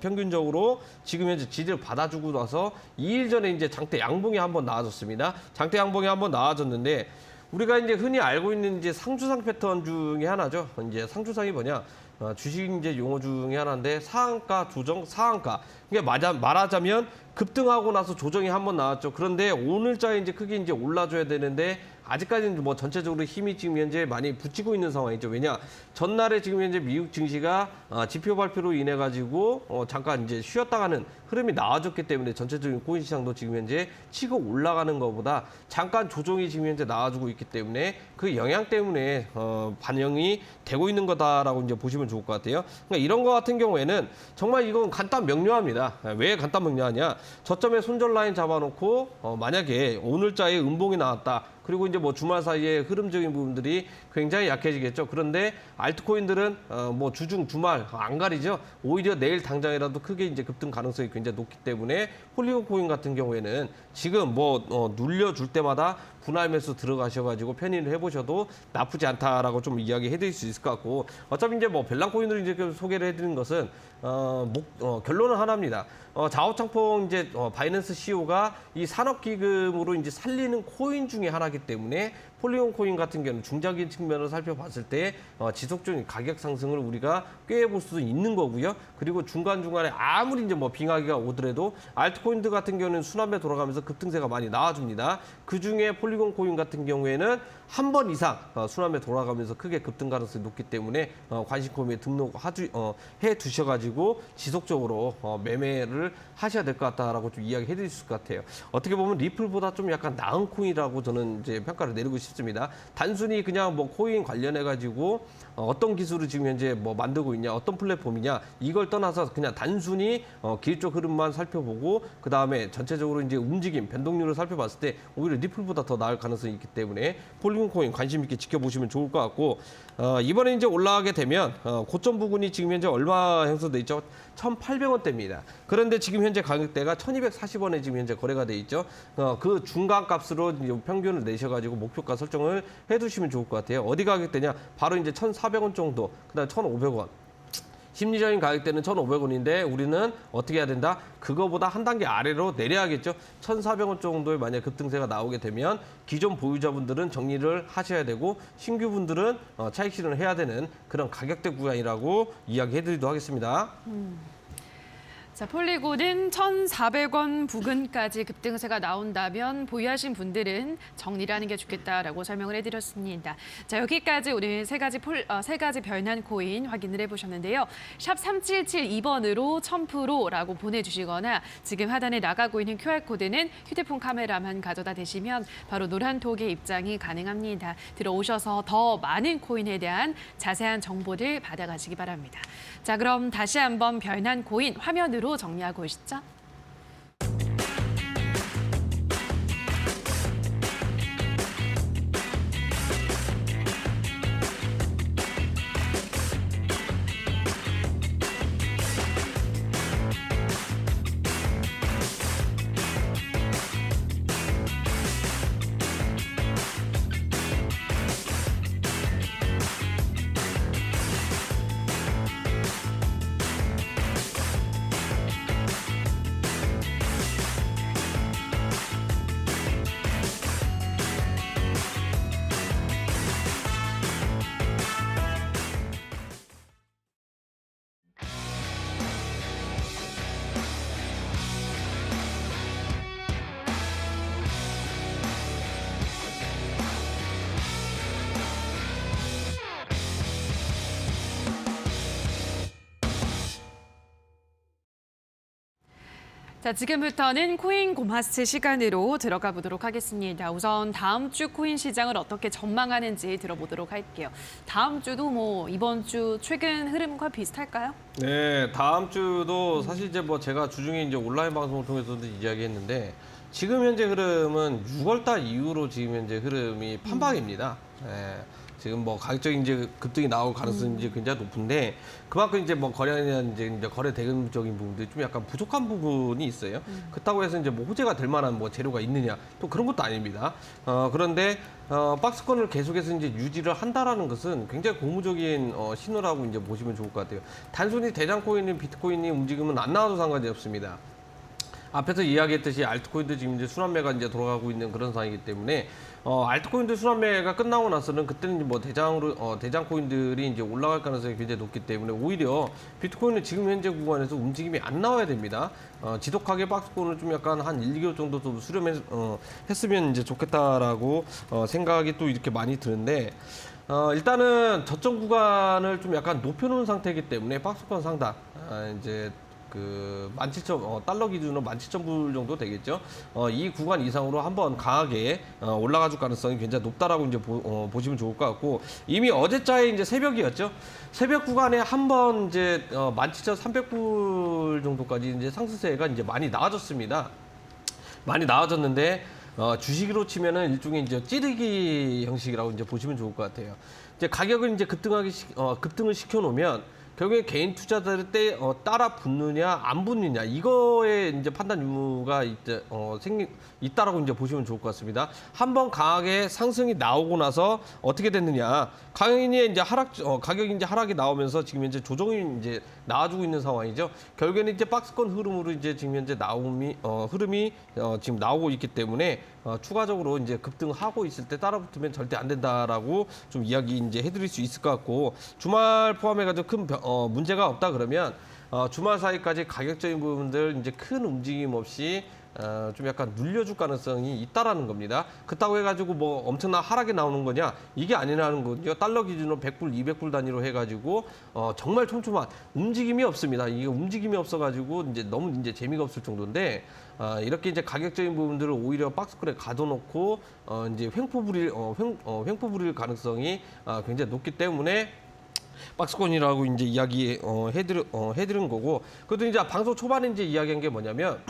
평균적으로 지금 현재 지지를 받아주고 나서 2일 전에 이제 장대 양봉이 한번 나와줬습니다. 장대 양봉이 한번 나와줬는데 우리가 이제 흔히 알고 있는 이제 상주상 패턴 중에 하나죠. 이제 상주상이 뭐냐? 주식 이제 용어 중에 하나인데 상한가 조정 상한가. 이게 말하자면 급등하고 나서 조정이 한번 나왔죠. 그런데 오늘자에 이제 크게 이제 올라줘야 되는데 아직까지는 뭐 전체적으로 힘이 지금 현재 많이 붙이고 있는 상황이죠. 왜냐 전날에 지금 현재 미국 증시가 지표 발표로 인해 가지고 잠깐 이제 쉬었다가는 흐름이 나와줬기 때문에 전체적인 코인 시장도 지금 현재 치고 올라가는 것보다 잠깐 조정이 지금 현재 나와주고 있기 때문에 그 영향 때문에 반영이 되고 있는 거다라고 이제 보시면 좋을 것 같아요. 그러니까 이런 거 같은 경우에는 정말 이건 간단 명료합니다. 왜 간단 명료하냐? 저점에 손절 라인 잡아놓고 만약에 오늘자에 음봉이 나왔다. 그리고 이제 뭐 주말 사이에 흐름적인 부분들이 굉장히 약해지겠죠. 그런데 알트코인들은 뭐 주중 주말 안 가리죠. 오히려 내일 당장이라도 크게 이제 급등 가능성이 굉장히 높기 때문에 폴리곤 코인 같은 경우에는 지금 뭐 눌려줄 때마다 분할 매수 들어가셔가지고 편의를 해보셔도 나쁘지 않다라고 좀 이야기해드릴 수 있을 것 같고 어차피 이제 뭐 벨랑코인으로 이제 소개를 해드리는 것은 결론은 하나입니다. 자오창풍 이제 바이낸스 CEO가 이 산업기금으로 이제 살리는 코인 중에 하나이기 때문에 폴리곤 코인 같은 경우는 중장기 측면을 살펴봤을 때 지속적인 가격 상승을 우리가 꾀해볼 수도 있는 거고요. 그리고 중간중간에 아무리 이제 뭐 빙하기가 오더라도 알트코인들 같은 경우는 순환매 돌아가면서 급등세가 많이 나와줍니다. 그 중에 폴리곤 코인 같은 경우에는 한 번 이상 순환매 돌아가면서 크게 급등 가능성이 높기 때문에 관심 코인에 등록해 두셔가지고 지속적으로 매매를 하셔야 될 것 같다라고 좀 이야기해 드릴 수 있을 것 같아요. 어떻게 보면 리플보다 좀 약간 나은 코인이라고 저는 이제 평가를 내리고 싶습니다. 단순히 그냥 뭐 코인 관련해 가지고 어떤 기술을 지금 현재 뭐 만들고 있냐, 어떤 플랫폼이냐 이걸 떠나서 그냥 단순히 기술적 흐름만 살펴보고 그 다음에 전체적으로 이제 움직임, 변동률을 살펴봤을 때 오히려 리플보다 더 나을 가능성이 있기 때문에 폴리곤 코인 관심 있게 지켜보시면 좋을 것 같고 이번에 이제 올라가게 되면 고점 부근이 지금 현재 얼마 형성돼 있죠? 1,800원대입니다. 그런데 지금 현재 가격대가 1,240원에 지금 현재 거래가 돼 있죠. 그 중간 값으로 평균을 내셔가지고 목표가 설정을 해두시면 좋을 것 같아요. 어디 가격대냐? 바로 이제 1,400원 정도, 그다음 1,500원. 심리적인 가격대는 1,500원인데 우리는 어떻게 해야 된다? 그거보다 한 단계 아래로 내려야겠죠. 1,400원 정도의 만약 급등세가 나오게 되면 기존 보유자분들은 정리를 하셔야 되고 신규분들은 차익 실현을 해야 되는 그런 가격대 구간이라고 이야기해드리도록 하겠습니다. 자, 폴리곤은 1,400원 부근까지 급등세가 나온다면 보유하신 분들은 정리를 하는 게 좋겠다라고 설명을 해드렸습니다. 자, 여기까지 오늘 세 가지 별난 코인 확인을 해보셨는데요. 샵 3772번으로 1000%라고 보내주시거나 지금 하단에 나가고 있는 QR코드는 휴대폰 카메라만 가져다 대시면 바로 노란톡에 입장이 가능합니다. 들어오셔서 더 많은 코인에 대한 자세한 정보를 받아가시기 바랍니다. 자, 그럼 다시 한번 별난 코인 화면으로 정리하고 오시죠. 자, 지금부터는 코인 고마스 시간으로 들어가 보도록 하겠습니다. 우선 다음 주 코인 시장을 어떻게 전망하는지 들어보도록 할게요. 다음 주도 뭐 이번 주 최근 흐름과 비슷할까요? 네, 다음 주도 사실 이제 뭐 제가 주중에 이제 온라인 방송을 통해서도 이야기했는데 지금 현재 흐름은 6월달 이후로 지금 현재 흐름이 판박입니다. 예, 지금 뭐 가격적인 이제 급등이 나올 가능성이 이제 굉장히 높은데 그만큼 이제 뭐 거래나 이제 거래 대금적인 부분들이 좀 약간 부족한 부분이 있어요. 그렇다고 해서 이제 뭐 호재가 될 만한 뭐 재료가 있느냐 또 그런 것도 아닙니다. 그런데 박스권을 계속해서 이제 유지를 한다라는 것은 굉장히 고무적인 신호라고 이제 보시면 좋을 것 같아요. 단순히 대장코인인 비트코인이 움직이면 안 나와도 상관이 없습니다. 앞에서 이야기했듯이 알트코인도 지금 이제 순환매가 이제 돌아가고 있는 그런 상황이기 때문에 알트코인도 순환매가 끝나고 나서는 그때는 뭐 대장 코인들이 이제 올라갈 가능성이 굉장히 높기 때문에 오히려 비트코인은 지금 현재 구간에서 움직임이 안 나와야 됩니다. 지독하게 박스권을 좀 약간 한 1, 2개월 정도 좀 했으면 이제 좋겠다라고 생각이 또 이렇게 많이 드는데 일단은 저점 구간을 좀 약간 높여놓은 상태이기 때문에 박스권 상단 이제 그 17,000 달러 기준으로 17,000불 정도 되겠죠. 이 구간 이상으로 한번 강하게 올라가 줄 가능성이 굉장히 높다라고 이제 보시면 좋을 것 같고 이미 어제자에 이제 새벽이었죠. 새벽 구간에 한번 이제 17,300불 정도까지 이제 상승세가 이제 많이 나아졌습니다. 많이 나아졌는데 주식으로 치면은 일종의 이제 찌르기 형식이라고 이제 보시면 좋을 것 같아요. 이제 가격을 이제 급등을 시켜 놓으면 결국에 개인 투자자들 따라 붙느냐 안 붙느냐 이거에 이제 판단 유무가 있다라고 이제 보시면 좋을 것 같습니다. 한번 강하게 상승이 나오고 나서 어떻게 됐느냐 가격이 이제 가격이 이제 하락이 나오면서 지금 현재 조정이 이제 나와주고 있는 상황이죠. 결국에는 이제 박스권 흐름으로 이제 지금 현재 흐름이 지금 나오고 있기 때문에 추가적으로 이제 급등하고 있을 때 따라 붙으면 절대 안 된다라고 좀 이야기 이제 해드릴 수 있을 것 같고 주말 포함해가지고 큰 문제가 없다 그러면 주말 사이까지 가격적인 부분들 이제 큰 움직임 없이 좀 약간 눌려줄 가능성이 있다라는 겁니다. 그렇다고 해가지고 뭐 엄청난 하락이 나오는 거냐 이게 아니라는 거죠. 달러 기준으로 100불, 200불 단위로 해가지고 정말 촘촘한 움직임이 없습니다. 이게 움직임이 없어가지고 이제 너무 이제 재미가 없을 정도인데 이렇게 이제 가격적인 부분들을 오히려 박스권에 가둬놓고 이제 횡포 부릴 가능성이 굉장히 높기 때문에. 박스권이라고 이제 이야기 해드린 거고, 그것도 이제 방송 초반에 이제 이야기한 게 뭐냐면.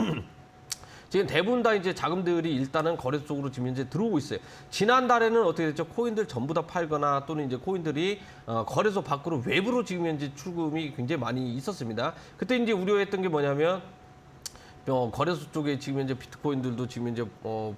지금 대부분 다 이제 자금들이 일단은 거래소 쪽으로 지금 이제 들어오고 있어요. 지난달에는 어떻게 됐죠? 코인들 전부 다 팔거나 또는 이제 코인들이 거래소 밖으로 외부로 지금 현재 출금이 굉장히 많이 있었습니다. 그때 이제 우려했던 게 뭐냐면 거래소 쪽에 지금 현재 비트코인들도 지금 현재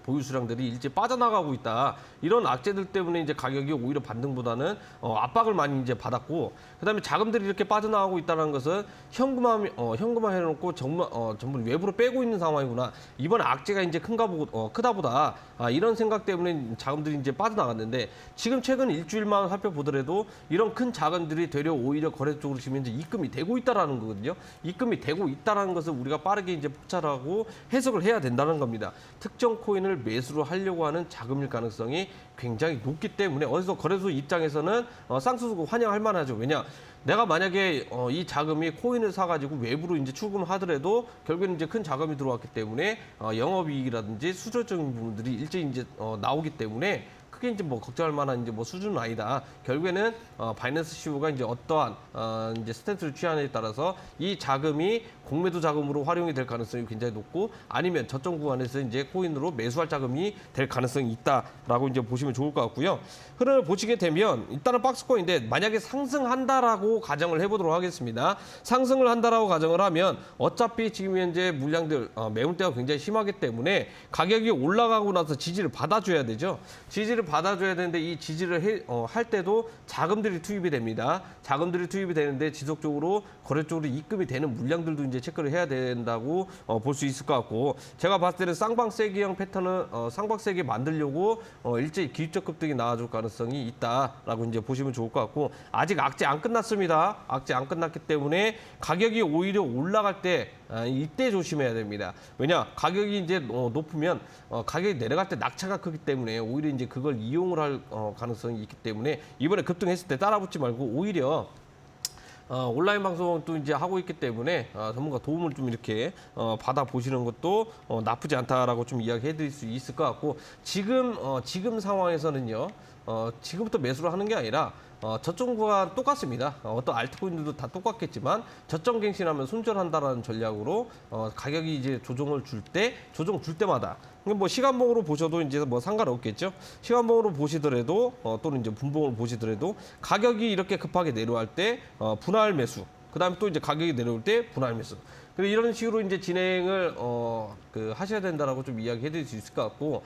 보유 수량들이 일제 빠져나가고 있다. 이런 악재들 때문에 이제 가격이 오히려 반등보다는 압박을 많이 이제 받았고, 그다음에 자금들이 이렇게 빠져나가고 있다는 것은 현금화 해놓고 전부 외부로 빼고 있는 상황이구나. 이번 악재가 이제 크다 보다 이런 생각 때문에 자금들이 이제 빠져나갔는데 지금 최근 일주일만 살펴보더라도 이런 큰 자금들이 되려 오히려 거래소 쪽으로 지금 현재 입금이 되고 있다라는 거거든요. 입금이 되고 있다라는 것을 우리가 빠르게 이제 라고 해석을 해야 된다는 겁니다. 특정 코인을 매수를 하려고 하는 자금일 가능성이 굉장히 높기 때문에 어디서 거래소 입장에서는 쌍수수고 환영할 만하죠. 왜냐? 내가 만약에 이 자금이 코인을 사가지고 외부로 이제 출금하더라도 결국에는 이제 큰 자금이 들어왔기 때문에 영업이익이라든지 수수적인 부분들이 일제히 이제 나오기 때문에 크게 이제 뭐 걱정할 만한 이제 뭐 수준은 아니다. 결국에는 바이낸스 CEO가 이제 어떠한 이제 스탠스를 취하느냐에 따라서 이 자금이 공매도 자금으로 활용이 될 가능성이 굉장히 높고 아니면 저점 구간에서 이제 코인으로 매수할 자금이 될 가능성이 있다라고 이제 보시면 좋을 것 같고요. 흐름을 보시게 되면 일단은 박스권인데 만약에 상승한다라고 가정을 해보도록 하겠습니다. 상승을 한다라고 가정을 하면 어차피 지금 현재 물량들 매물대가 굉장히 심하기 때문에 가격이 올라가고 나서 지지를 받아줘야 되죠. 지지를 받아줘야 되는데 이 지지를 할 때도 자금들이 투입이 됩니다. 자금들이 투입이 되는데 지속적으로 거래 쪽으로 입금이 되는 물량들도 이제 체크를 해야 된다고 볼 수 있을 것 같고, 제가 봤을 때는 쌍방세기형 패턴을 쌍방세기 만들려고 일제히 기술적 급등이 나와줄 가능성이 있다라고 이제 보시면 좋을 것 같고, 아직 악재 안 끝났습니다. 악재 안 끝났기 때문에 가격이 오히려 올라갈 때 이때 조심해야 됩니다. 왜냐? 가격이 이제 높으면 가격이 내려갈 때 낙차가 크기 때문에 오히려 이제 그걸 이용을 할 가능성이 있기 때문에 이번에 급등했을 때 따라붙지 말고 오히려 온라인 방송도 이제 하고 있기 때문에 전문가 도움을 좀 이렇게 받아 보시는 것도 나쁘지 않다라고 좀 이야기해 드릴 수 있을 것 같고 지금 상황에서는요. 지금부터 매수를 하는 게 아니라 저점 구간 똑같습니다. 어떤 알트코인들도 다 똑같겠지만 저점 갱신하면 손절한다라는 전략으로 가격이 이제 조정 줄 때마다 뭐 시간봉으로 보셔도 이제 뭐 상관없겠죠. 시간봉으로 보시더라도 또는 이제 분봉으로 보시더라도 가격이 이렇게 급하게 내려갈 때 분할 매수. 그다음에 또 이제 가격이 내려올 때 분할 매수. 그리고 이런 식으로 이제 진행을 하셔야 된다라고 좀 이야기해드릴 수 있을 것 같고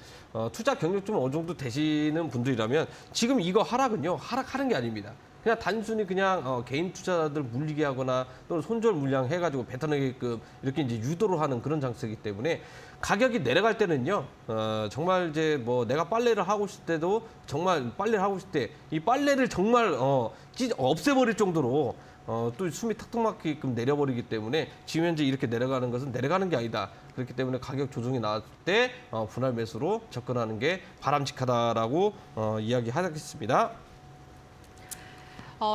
투자 경력 좀 어느 정도 되시는 분들이라면 지금 이거 하락하는 게 아닙니다. 그냥 단순히 그냥 개인 투자자들 물리게 하거나 또는 손절 물량 해가지고 뱉어내게끔 이렇게 이제 유도를 하는 그런 장치이기 때문에 가격이 내려갈 때는요 정말 이제 뭐 내가 빨래를 하고 있을 때도 정말 빨래를 하고 있을 때 이 빨래를 정말 없애버릴 정도로 또 숨이 턱턱 막히게끔 내려버리기 때문에 지금 현재 이렇게 내려가는 것은 내려가는 게 아니다. 그렇기 때문에 가격 조정이 나왔을 때 분할 매수로 접근하는 게 바람직하다라고 이야기하겠습니다.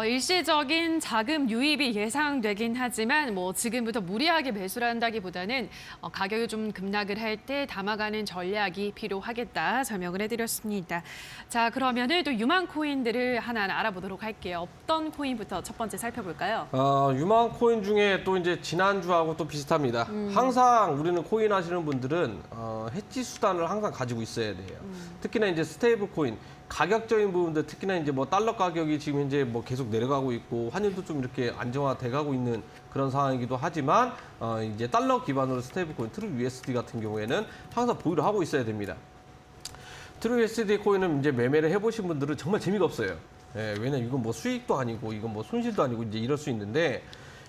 일시적인 자금 유입이 예상되긴 하지만 뭐 지금부터 무리하게 매수를 한다기보다는 가격이 좀 급락을 할 때 담아가는 전략이 필요하겠다 설명을 해드렸습니다. 자, 그러면은 또 유망 코인들을 하나하나 알아보도록 할게요. 어떤 코인부터 첫 번째 살펴볼까요? 유망 코인 중에 또 이제 지난주하고 또 비슷합니다. 항상 우리는 코인 하시는 분들은 해지 수단을 항상 가지고 있어야 돼요. 특히나 이제 스테이블 코인. 가격적인 부분들 특히나 이제 뭐 달러 가격이 지금 현재 뭐 계속 내려가고 있고 환율도 좀 이렇게 안정화돼 가고 있는 그런 상황이기도 하지만 이제 달러 기반으로 스테이블 코인 트루 USD 같은 경우에는 항상 보유를 하고 있어야 됩니다. 트루 USD 코인은 이제 매매를 해보신 분들은 정말 재미가 없어요. 예, 왜냐면 이건 뭐 수익도 아니고 이건 뭐 손실도 아니고 이제 이럴 수 있는데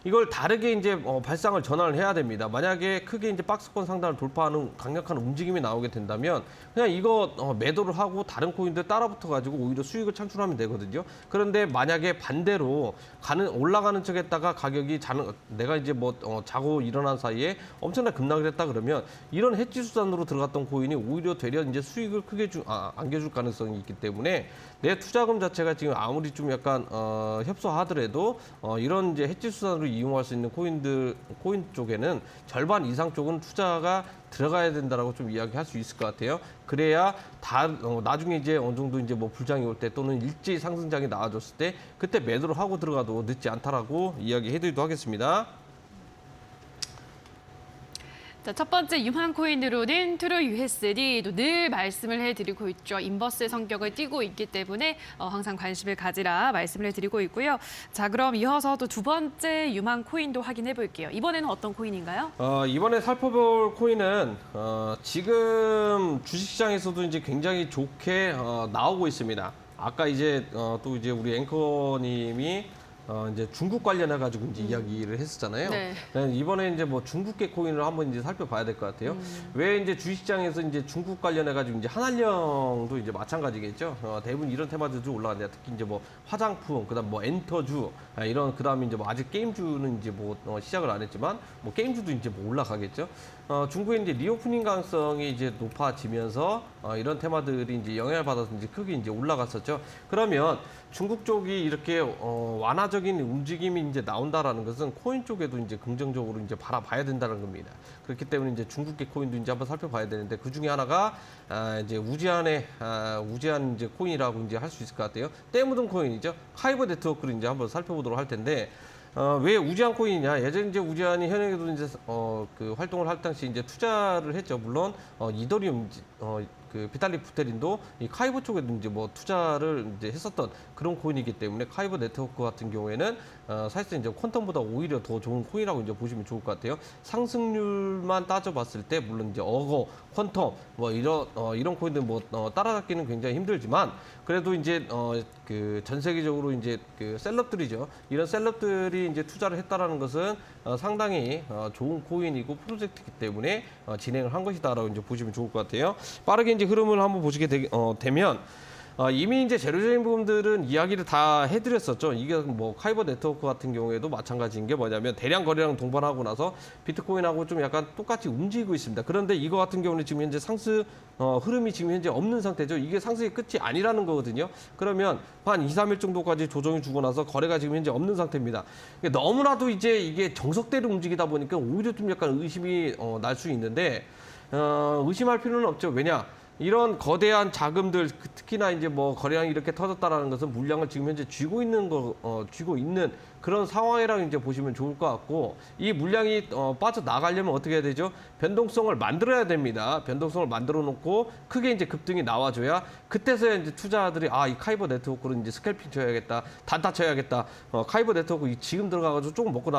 이걸 다르게 이제 발상을 전환을 해야 됩니다. 만약에 크게 이제 박스권 상단을 돌파하는 강력한 움직임이 나오게 된다면 그냥 이거 매도를 하고 다른 코인들 따라붙어 가지고 오히려 수익을 창출하면 되거든요. 그런데 만약에 반대로 올라가는 척했다가 가격이 내가 이제 뭐 자고 일어난 사이에 엄청나게 급락을 했다 그러면 이런 해지 수단으로 들어갔던 코인이 오히려 되려 이제 수익을 크게 안겨줄 가능성이 있기 때문에 내 투자금 자체가 지금 아무리 좀 약간 협소하더라도 이런 이제 해지 수단으로 이용할 수 있는 코인 쪽에는 절반 이상 쪽은 투자가 들어가야 된다라고 좀 이야기할 수 있을 것 같아요. 그래야 나중에 이제 어느 정도 이제 뭐 불장이 올 때 또는 일제히 상승장이 나와줬을 때 그때 매도를 하고 들어가도 늦지 않다라고 이야기해드리도록 하겠습니다. 자, 첫 번째 유망 코인으로는 트루 USD도 늘 말씀을 해드리고 있죠. 인버스 성격을 띠고 있기 때문에 항상 관심을 가지라 말씀을 해드리고 있고요. 자, 그럼 이어서 또 두 번째 유망 코인도 확인해 볼게요. 이번에는 어떤 코인인가요? 이번에 살펴볼 코인은 지금 주식시장에서도 이제 굉장히 좋게 나오고 있습니다. 아까 이제 또 이제 우리 앵커님이 이제 중국 관련해 가지고 이제 이야기를 했었잖아요. 네. 이번에 이제 뭐 중국계 코인을 한번 이제 살펴봐야 될 것 같아요. 왜 이제 주식시장에서 이제 중국 관련해 가지고 이제 한알령도 이제 마찬가지겠죠. 대부분 이런 테마들도 올라갔는데 특히 이제 뭐 화장품, 그다음 뭐 엔터주 이런 그다음에 이제 뭐 아직 게임주는 이제 뭐 시작을 안 했지만 뭐 게임주도 이제 뭐 올라가겠죠. 중국의 이제 리오프닝 가능성이 이제 높아지면서 이런 테마들이 이제 영향을 받아서 이제 크게 이제 올라갔었죠. 그러면 중국 쪽이 이렇게 완화적인 움직임이 이제 나온다라는 것은 코인 쪽에도 이제 긍정적으로 이제 바라봐야 된다는 겁니다. 그렇기 때문에 이제 중국계 코인도 이제 한번 살펴봐야 되는데 그 중에 하나가 이제 우지한 이제 코인이라고 이제 할 수 있을 것 같아요. 때 묻은 코인이죠. 카이버 네트워크를 이제 한번 살펴보도록 할 텐데. 왜 우지한 코인이냐? 예전 이제 우지한이 현역에도 이제 그 활동을 할 당시 이제 투자를 했죠. 물론 이더리움 그 비탈릭 부테린도 이 카이버 쪽에도 이제 뭐 투자를 이제 했었던 그런 코인이기 때문에 카이버 네트워크 같은 경우에는 사실상 이제 퀀텀보다 오히려 더 좋은 코인이라고 이제 보시면 좋을 것 같아요. 상승률만 따져봤을 때 물론 이제 퀀텀 뭐 이런 코인들 뭐 따라잡기는 굉장히 힘들지만 그래도 이제 그 전 세계적으로 이제 그 셀럽들이죠. 이런 셀럽들이 이제 투자를 했다라는 것은 상당히 좋은 코인이고 프로젝트이기 때문에 진행을 한 것이다라고 이제 보시면 좋을 것 같아요. 빠르게 이제 흐름을 한번 보시게 되면 이미 이제 재료적인 부분들은 이야기를 다 해드렸었죠. 이게 뭐 카이버 네트워크 같은 경우에도 마찬가지인 게 뭐냐면 대량 거래량 동반하고 나서 비트코인하고 좀 약간 똑같이 움직이고 있습니다. 그런데 이거 같은 경우는 지금 현재 상승 흐름이 지금 현재 없는 상태죠. 이게 상승의 끝이 아니라는 거거든요. 그러면 한 2, 3일 정도까지 조정이 주고 나서 거래가 지금 현재 없는 상태입니다. 너무나도 이제 이게 정석대로 움직이다 보니까 오히려 좀 약간 의심이 날 수 있는데 의심할 필요는 없죠. 왜냐? 이런 거대한 자금들, 특히나 이제 뭐 거래량이 이렇게 터졌다라는 것은 물량을 지금 현재 쥐고 있는 그런 상황이라고 이제 보시면 좋을 것 같고, 이 물량이 빠져 나가려면 어떻게 해야 되죠? 변동성을 만들어야 됩니다. 변동성을 만들어 놓고 크게 이제 급등이 나와줘야 그때서야 이제 투자자들이 이 카이버 네트워크로 이제 스캘핑 쳐야겠다, 단타 쳐야겠다, 카이버 네트워크 지금 들어가가지고 조금 먹고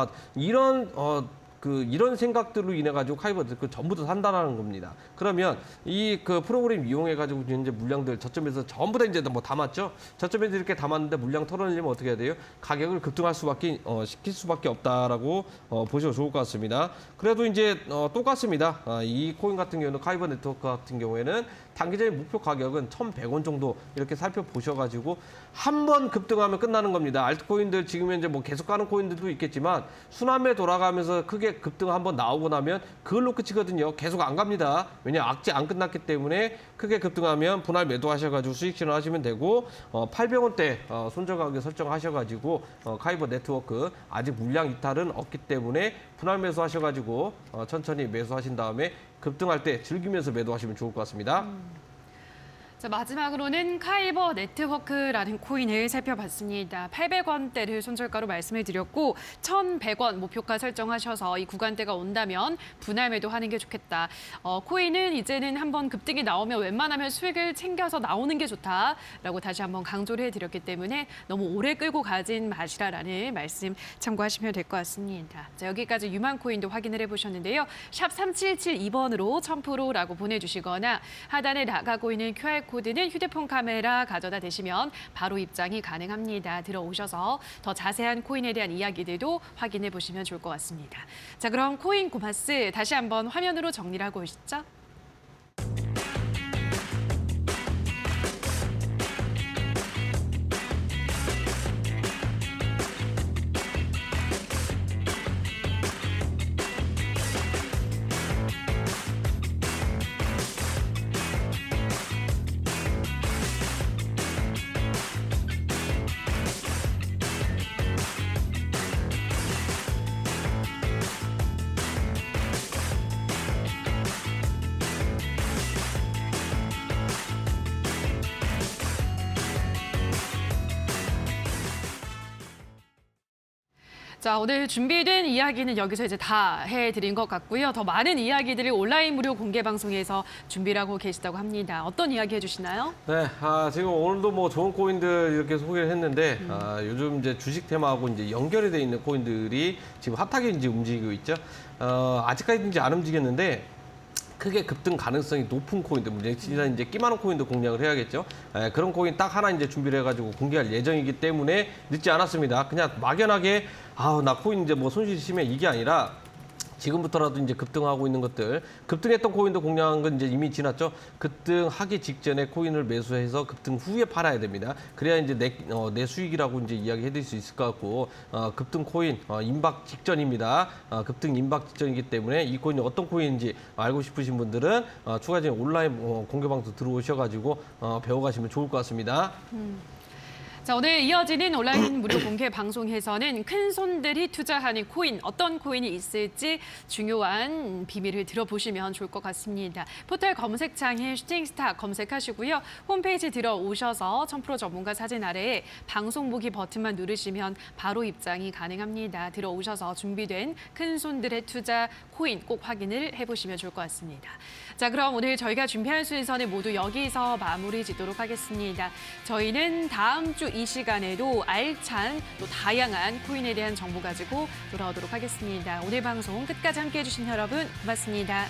이런 생각들로 인해 가지고 카이버 그 전부 다 산다라는 겁니다. 그러면 이 그 프로그램 이용해 가지고 이제 물량들 저점에서 전부 다 이제 뭐 담았죠. 저점에서 이렇게 담았는데 물량 털어내려면 어떻게 해야 돼요? 가격을 급등할 수밖에 시킬 수밖에 없다라고 보셔도 좋을 것 같습니다. 그래도 이제 똑같습니다. 이 코인 같은 경우는 카이버 네트워크 같은 경우에는 단기적인 목표 가격은 1,100원 정도 이렇게 살펴보셔가지고 한 번 급등하면 끝나는 겁니다. 알트코인들 지금 현재 뭐 계속 가는 코인들도 있겠지만 순환매 돌아가면서 크게 급등 한번 나오고 나면 그걸로 끝이거든요. 계속 안 갑니다. 왜냐 악재 안 끝났기 때문에 크게 급등하면 분할 매도하셔가지고 수익 실현하시면 되고 800원대 손절 가격 설정하셔가지고 카이버 네트워크 아직 물량 이탈은 없기 때문에 분할 매수하셔가지고 천천히 매수하신 다음에 급등할 때 즐기면서 매도하시면 좋을 것 같습니다. 자, 마지막으로는 카이버 네트워크라는 코인을 살펴봤습니다. 800원대를 손절가로 말씀을 드렸고 1,100원 목표가 설정하셔서 이 구간대가 온다면 분할 매도하는 게 좋겠다. 코인은 이제는 한번 급등이 나오면 웬만하면 수익을 챙겨서 나오는 게 좋다라고 다시 한번 강조를 해드렸기 때문에 너무 오래 끌고 가진 맛이라는 말씀 참고하시면 될 것 같습니다. 자, 여기까지 유망 코인도 확인을 해보셨는데요. 샵 3772번으로 1000%라고 보내주시거나 하단에 나가고 있는 QR코드는 휴대폰 카메라 가져다 대시면 바로 입장이 가능합니다. 들어오셔서 더 자세한 코인에 대한 이야기들도 확인해 보시면 좋을 것 같습니다. 자, 그럼 코인 고마스 다시 한번 화면으로 정리를 하고 오시죠. 자, 오늘 준비된 이야기는 여기서 이제 다 해드린 것 같고요. 더 많은 이야기들을 온라인 무료 공개 방송에서 준비를 하고 계시다고 합니다. 어떤 이야기 해주시나요? 네, 지금 오늘도 뭐 좋은 코인들 이렇게 소개를 했는데 요즘 이제 주식 테마하고 이제 연결이 돼 있는 코인들이 지금 핫하게 이제 움직이고 있죠. 아직까지 이제 안 움직였는데 크게 급등 가능성이 높은 코인들, 이제 끼많은 코인도 공략을 해야겠죠. 그런 코인 딱 하나 이제 준비를 해가지고 공개할 예정이기 때문에 늦지 않았습니다. 그냥 막연하게 나 코인 이제 뭐 손실이 심해 이게 아니라 지금부터라도 이제 급등하고 있는 것들, 급등했던 코인도 공략한 건 이제 이미 지났죠. 급등하기 직전에 코인을 매수해서 급등 후에 팔아야 됩니다. 그래야 이제 내 수익이라고 이제 이야기해드릴 수 있을 것 같고, 급등 코인 임박 직전입니다. 급등 임박 직전이기 때문에 이 코인이 어떤 코인인지 알고 싶으신 분들은 추가적인 온라인 공개 방송 들어오셔가지고 배워가시면 좋을 것 같습니다. 자, 오늘 이어지는 온라인 무료 공개 방송에서는 큰 손들이 투자하는 코인, 어떤 코인이 있을지 중요한 비밀을 들어보시면 좋을 것 같습니다. 포털 검색창에 슈팅스타 검색하시고요. 홈페이지 들어오셔서 1000% 전문가 사진 아래에 방송 보기 버튼만 누르시면 바로 입장이 가능합니다. 들어오셔서 준비된 큰 손들의 투자 코인 꼭 확인을 해보시면 좋을 것 같습니다. 자, 그럼 오늘 저희가 준비한 순서는 모두 여기서 마무리 짓도록 하겠습니다. 저희는 다음 주 이 시간에도 알찬 또 다양한 코인에 대한 정보 가지고 돌아오도록 하겠습니다. 오늘 방송 끝까지 함께해 주신 여러분 고맙습니다.